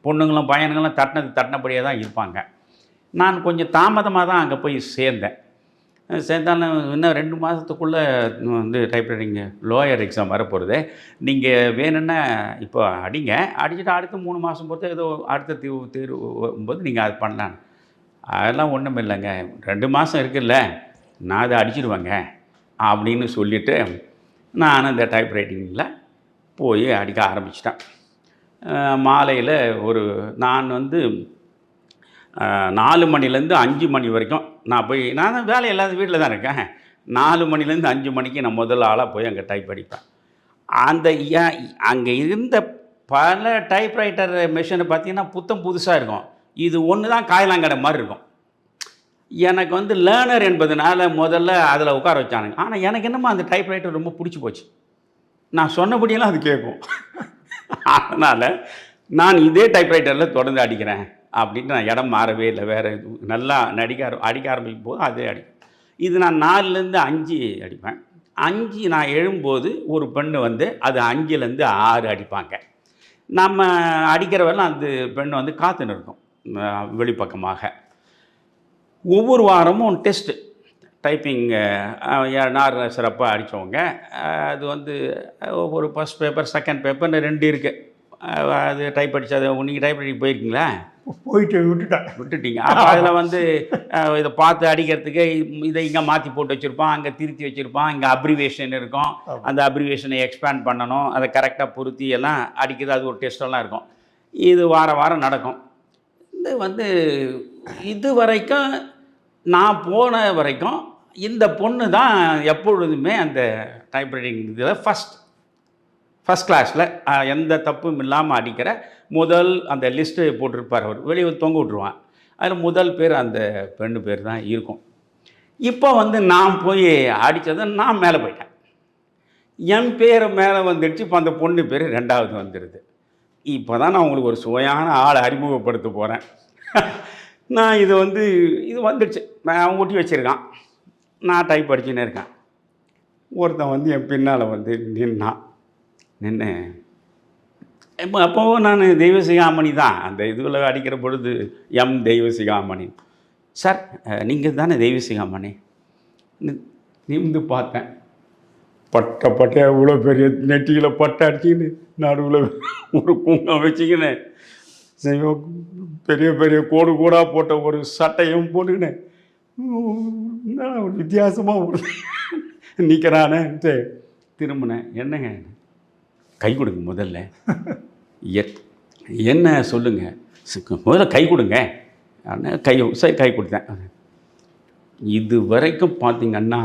Speaker 4: பொண்ணுங்களும் பையனுங்களும் தட்டினபடியே தான் இருப்பாங்க. நான் கொஞ்சம் தாமதமாக தான் அங்கே போய் சேர்ந்தாலும் இன்னும் 2 மாதத்துக்குள்ளே வந்து டைப்ரைட்டிங் லோயர் எக்ஸாம் வரப்போகிறது. நீங்கள் வேணும்னா இப்போ அடிச்சுட்டு அடுத்த 3 மாதம் பொறுத்து ஏதோ அடுத்த தேர்வு வரும்போது நீங்கள் அது பண்ணலான்னு. அதெல்லாம் ஒன்றும் இல்லைங்க, 2 மாதம் இருக்குல்ல, நான் அதை அடிச்சிடுவேங்க அப்படின்னு சொல்லிவிட்டு நான் அந்த டைப்ரைட்டிங்கில் போய் அடிக்க ஆரம்பிச்சிட்டேன். மாலையில் நான் வந்து 4 மணிலேருந்து 5 மணி வரைக்கும் நான் தான் வேலை இல்லாத வீட்டில் தான் இருக்கேன். 4 மணிலேருந்து 5 மணிக்கு நான் முதல் ஆளாக போய் அங்கே டைப் அடிப்பேன். அங்கே இருந்த பல டைப்ரைட்டர் மிஷினை பார்த்திங்கன்னா புதுசாக இருக்கும். இது ஒன்று தான் காயலாங்கடை மாதிரி இருக்கும். எனக்கு வந்து லேர்னர் என்பதனால முதல்ல அதில் உட்கார வச்சானுங்க. ஆனால் எனக்கு என்னமோ அந்த டைப்ரைட்டர் ரொம்ப பிடிச்சி போச்சு. நான் சொன்னபடியெல்லாம் அது கேட்கும். அதனால் நான் இதே டைப்ரைட்டரில் தொடர்ந்து அடிக்கிறேன் அப்படின்ட்டு நான் இடம் மாறவே இல்லை. வேறு நல்லா அடிக்க ஆரம்பிக்கும் போது அதே அடிப்பேன். இது நான் 4லேருந்து 5 அடிப்பேன். 5 நான் எழும்போது ஒரு பெண்ணு வந்து அது 5லேருந்து 6 அடிப்பாங்க. நம்ம அடிக்கிறவெல்லாம் அந்த பெண்ணு வந்து காத்துன்னு இருக்கும் வெளிப்பக்கமாக. ஒவ்வொரு வாரமும் டெஸ்ட்டு டைப்பிங் யார் சிறப்பாக அடித்தவங்க. அது வந்து ஒரு ஃபஸ்ட் பேப்பர் செகண்ட் பேப்பர்னு 2 இருக்குது. அது டைப் அடித்தது நீங்கள் டைப் அடிக்க போயிருக்கீங்களா?
Speaker 3: போயிட்டு
Speaker 4: விட்டுட்டீங்க. அப்போ அதில் வந்து இதை பார்த்து அடிக்கிறதுக்கு இதை இங்கே மாற்றி போட்டு வச்சுருப்பான், அங்கே திருத்தி வச்சுருப்பான், இங்கே அப்ரிவேஷன் இருக்கும், அந்த அப்ரிவேஷனை எக்ஸ்பேண்ட் பண்ணணும், அதை கரெக்டாக பொருத்தி எல்லாம் அடிக்கிறது. அது ஒரு டெஸ்ட்டெல்லாம் இருக்கும். இது வாரம் நடக்கும். இது வந்து இது வரைக்கும் நான் போன வரைக்கும் இந்த பொண்ணு தான் எப்பொழுதுமே அந்த டைப்ரைட்டிங் இதில் ஃபஸ்ட் கிளாஸில் எந்த தப்பும் இல்லாமல் அடிக்கிற முதல் அந்த லிஸ்ட்டு போட்டிருப்பார். அவர் வெளியே தொங்க விட்ருவான். அதில் முதல் பேர் அந்த பெண்ணு பேர் தான் இருக்கும். இப்போ வந்து நான் போய் அடித்ததை நான் மேலே போயிட்டேன். என் பேர் மேலே வந்துடுச்சு. இப்போ அந்த பொண்ணு பேர் 2வது வந்துடுது. இப்போ தான் நான் உங்களுக்கு ஒரு சுவையான ஆளை அறிமுகப்படுத்த போகிறேன். நான் இது வந்துடுச்சு. அவன் ஒட்டி வச்சுருக்கான், நான் டைப் அடிச்சுன்னே இருக்கேன். ஒருத்தன் வந்து என் பின்னால் வந்து நின்று அப்போது நான் தெய்வசிகாமணி தான் அந்த இதில் அடிக்கிற பொழுது தெய்வசிகாமணி. சார் நீங்கள் தானே தெய்வசிகாமணி? நிமிந்து பார்த்தேன். பட்டை இவ்வளோ பெரிய நெட்டியில் பட்டை அடிச்சிக்கின்னு நடுவில் ஒரு குங்கம் வச்சுக்கின்னு பெரிய பெரிய கோடு கூடாக போட்ட ஒரு சட்டையும் போட்டுக்கினேன் ஒரு வித்தியாசமாக ஒரு நிற்கிறானே திரும்பினேன். என்னங்க கை கொடுங்க முதல்ல, என்ன சொல்லுங்க, முதல்ல கை கொடுங்க. சரி கை கொடுத்தேன். இது வரைக்கும் பார்த்தீங்கன்னா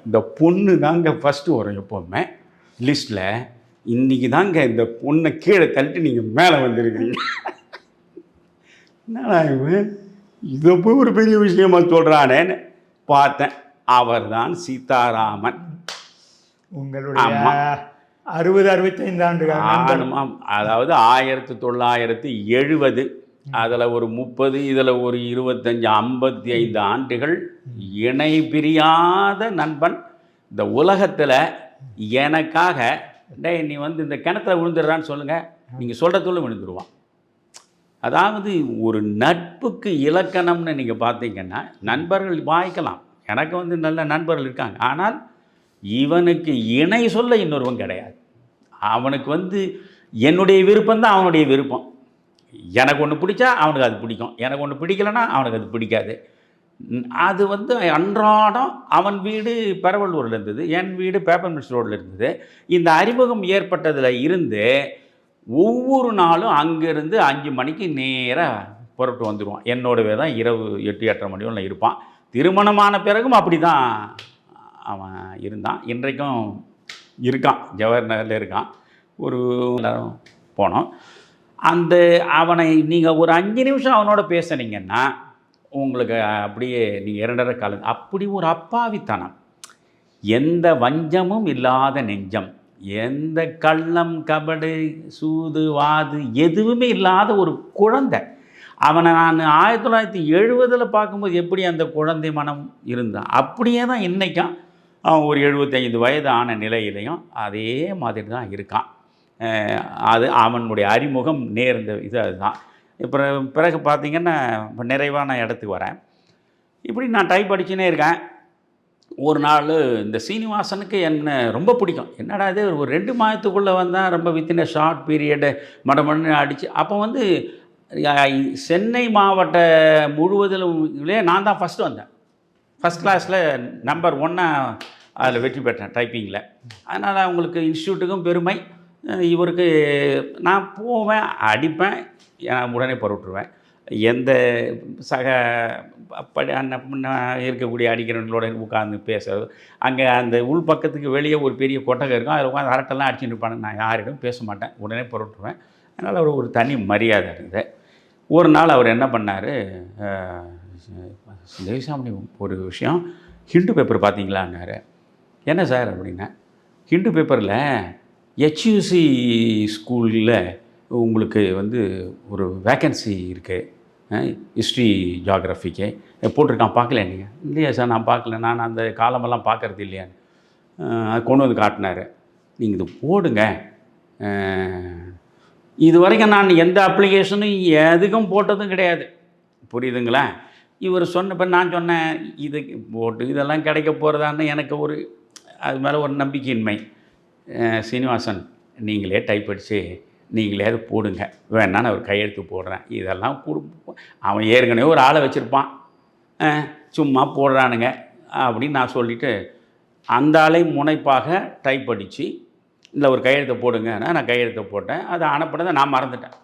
Speaker 4: இந்த பொண்ணு தாங்க ஃபஸ்ட்டு வரும் எப்போவுமே லிஸ்ட்டில். இன்றைக்கி தாங்க இந்த பொண்ணை கீழே தள்ளிட்டு நீங்கள் மேலே வந்துருக்கிறீங்க. என்னடா இவன் இதை போய் ஒரு பெரிய விஷயமா சொல்கிறானேன்னு பார்த்தேன். அவர் தான் சீதாராமன்.
Speaker 3: உங்களுடைய 60-65 ஆண்டுகள்.
Speaker 4: ஆமாம், அதாவது 1970, அதில் ஒரு 30, இதில் ஒரு 25, 55 ஆண்டுகள் இணை பிரியாத நண்பன். இந்த உலகத்தில் எனக்காக டேய் நீ வந்து இந்த கிணத்துல விழுந்துடுறான்னு சொல்லுங்கள், நீங்கள் சொல்கிறதுள்ள விழுந்துருவான். அதாவது ஒரு நட்புக்கு இலக்கணம்னு நீங்கள் பார்த்தீங்கன்னா, நண்பர்கள் வாய்க்கலாம், எனக்கு வந்து நல்ல நண்பர்கள் இருக்காங்க, ஆனால் இவனுக்கு இணை சொல்ல இன்னொருவன் கிடையாது. அவனுக்கு வந்து என்னுடைய விருப்பம் தான் அவனுடைய விருப்பம். எனக்கு ஒன்று பிடிச்சா அவனுக்கு அது பிடிக்கும், எனக்கு ஒன்று பிடிக்கலைன்னா அவனுக்கு அது பிடிக்காது. அது வந்து அன்றாடம் அவன் வீடு பெரவல்லூரில் இருந்தது, என் வீடு பேப்பர் மில்ஸ் ரோடில் இருந்தது. இந்த அறிமுகம் ஏற்பட்டதில் இருந்து ஒவ்வொரு நாளும் அங்கேருந்து 5 மணிக்கு நேராக புறப்பட்டு வந்துடுவான். என்னோடவே தான் இரவு 8-8:30 மணி வரலாம் இருப்பான். திருமணமான பிறகும் அப்படி தான் அவன் இருந்தான். இன்றைக்கும் இருக்கான், ஜவஹர் நகரில் இருக்கான். ஒரு எல்லாரும் போனோம். அந்த அவனை நீங்கள் ஒரு 5 நிமிஷம் அவனோட பேசுனீங்கன்னா உங்களுக்கு அப்படியே நீங்கள் 2.5 காலம். அப்படி ஒரு அப்பாவித்தனம், எந்த வஞ்சமும் இல்லாத நெஞ்சம், எந்த கள்ளம் கபடு சூது வாது எதுவுமே இல்லாத ஒரு குழந்தை. அவனை நான் 1970 பார்க்கும்போது எப்படி அந்த குழந்தை மனம் இருந்தான், அப்படியே தான் இன்றைக்கும் அவன் ஒரு 75 வயது ஆன நிலையிலையும் அதே மாதிரி தான் இருக்கான். அது அவனுடைய அறிமுகம் நேர்ந்த இது அதுதான். இப்போ பிறகு பார்த்திங்கன்னா இப்போ நிறைவான இடத்துக்கு வரேன். இப்படி நான் டைப் அடிச்சுனே இருக்கேன். ஒரு நாள் இந்த சீனிவாசனுக்கு என்ன ரொம்ப பிடிக்கும். என்னடா இது ஒரு 2 மாதத்துக்குள்ளே வந்தால் ரொம்ப வித்தின் ஷார்ட் பீரியடு மடமண்ணு அடித்து. அப்போ வந்து சென்னை மாவட்ட முழுவதிலே நான் தான் ஃபஸ்ட்டு வந்தேன். ஃபஸ்ட் கிளாஸில் நம்பர் 1 அதில் வெற்றி பெற்றேன் டைப்பிங்கில். அதனால் அவங்களுக்கு இன்ஸ்டியூட்டுக்கும் பெருமை. இவருக்கு நான் போவேன், அடிப்பேன், உடனே புறவிட்டுருவேன். எந்த சக இருக்கக்கூடிய அடிக்கிறவங்களோட உட்காந்து பேசுறது. அங்கே அந்த உள் பக்கத்துக்கு வெளியே ஒரு பெரிய கொட்டகை இருக்கும், அதில் உட்காந்து அரட்டெல்லாம் அடிச்சுட்டு இருப்பாங்க. நான் யாரிடம் பேச மாட்டேன், உடனே புறவிட்டுருவேன். அதனால் அவர் ஒரு தனி மரியாதை இருந்தது. ஒரு நாள் அவர் என்ன பண்ணார், தேவிசாமி ஒரு விஷயம், ஹிண்டு பேப்பர் பார்த்தீங்களான்னாரு. என்ன சார் அப்படின்னா, ஹிண்டு பேப்பரில் HUC ஸ்கூலில் உங்களுக்கு வந்து ஒரு வேக்கன்சி இருக்குது, ஹிஸ்ட்ரி ஜியாகிரஃபிக்கு போட்டிருக்கான், பார்க்கல நீங்கள்? இல்லையா சார் நான் பார்க்கல, நான் அந்த காலமெல்லாம் பார்க்குறது இல்லையான்னு அது கொண்டு வந்து காட்டினார். நீங்கள் இது போடுங்க. இது வரைக்கும் நான் எந்த அப்ளிகேஷனும் எதுக்கும் போட்டதும் கிடையாது, புரியுதுங்களா? இவர் சொன்னப்போ நான் சொன்னேன், இது போட்டு இதெல்லாம் கிடைக்க போகிறதான்னு எனக்கு ஒரு அது மேலே ஒரு நம்பிக்கையின்மை. சீனிவாசன் நீங்களே டைப் அடித்து நீங்களே அதை போடுங்க, வேணா நான் ஒரு கையெழுத்து போடுறேன், இதெல்லாம் அவன் ஏற்கனவே ஒரு ஆளை வச்சுருப்பான், சும்மா போடுறானுங்க அப்படின்னு நான் சொல்லிவிட்டு அந்த ஆளை முனைப்பாக டைப் அடித்து இல்லை ஒரு கையெழுத்தை போடுங்க. நான் கையெழுத்தை போட்டேன். அதை அனுப்பினதை நான் மறந்துட்டேன்.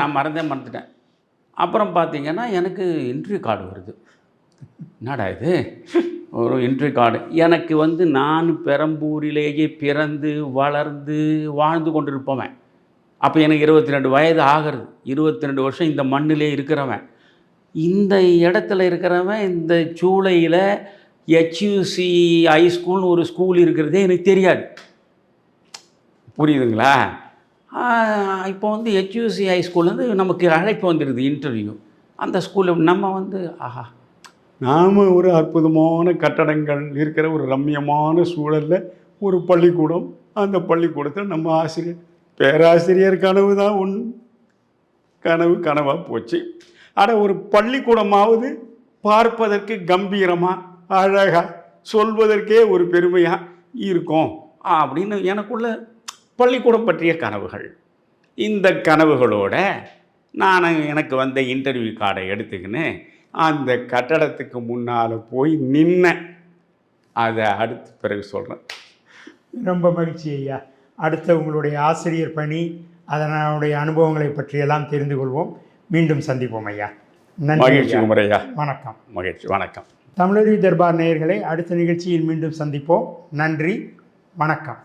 Speaker 4: நான் மறந்துட்டேன். அப்புறம் பார்த்திங்கன்னா எனக்கு இன்டர்வியூ கார்டு வருது. என்னடா இது, ஒரு இன்டர்வியூ கார்டு. எனக்கு வந்து நான் பெரம்பூரிலேயே பிறந்து வளர்ந்து வாழ்ந்து கொண்டிருப்பவன். அப்போ எனக்கு 22 வயது ஆகிறது. 22 வருஷம் இந்த மண்ணிலே இருக்கிறவன், இந்த இடத்துல இருக்கிறவன், இந்த சூளையில் HUC ஹைஸ்கூல்னு ஒரு ஸ்கூல் இருக்கிறதே எனக்கு தெரியாது, புரியுதுங்களா? இப்போ வந்து HUC ஹைஸ்கூல்லேருந்து நமக்கு அழைப்பு வந்துடுது இன்டர்வியூ. அந்த ஸ்கூலில் நம்ம வந்து நாம் ஒரு அற்புதமான கட்டடங்கள் இருக்கிற ஒரு ரம்மியமான சூழலில் ஒரு பள்ளிக்கூடம். அந்த பள்ளிக்கூடத்தில் நம்ம பேராசிரியர் கனவு தான் கனவாக போச்சு. ஆனால் ஒரு பள்ளிக்கூடமாவது பார்ப்பதற்கு கம்பீரமாக அழகாக சொல்வதற்கே ஒரு பெருமையாக இருக்கும் அப்படின்னு எனக்குள்ள பள்ளிக்கூடம் பற்றிய கனவுகள். இந்த கனவுகளோட நான் எனக்கு வந்த இன்டர்வியூ கார்டை எடுத்துக்கின்னு அந்த கட்டடத்துக்கு முன்னால் போய் நின்னேன். அதை அடுத்து பிறகு சொல்கிறேன்.
Speaker 3: ரொம்ப மகிழ்ச்சி ஐயா. அடுத்த உங்களுடைய ஆசிரியர் பணி, அதனுடைய அனுபவங்களை பற்றியெல்லாம் தெரிந்து கொள்வோம். மீண்டும் சந்திப்போம் ஐயா. நன்றி.
Speaker 4: மகிழ்ச்சி குமரையா.
Speaker 3: வணக்கம்.
Speaker 4: மகிழ்ச்சி. வணக்கம்.
Speaker 3: தமிழருவி தர்பார் நேயர்களை அடுத்த நிகழ்ச்சியில் மீண்டும் சந்திப்போம். நன்றி. வணக்கம்.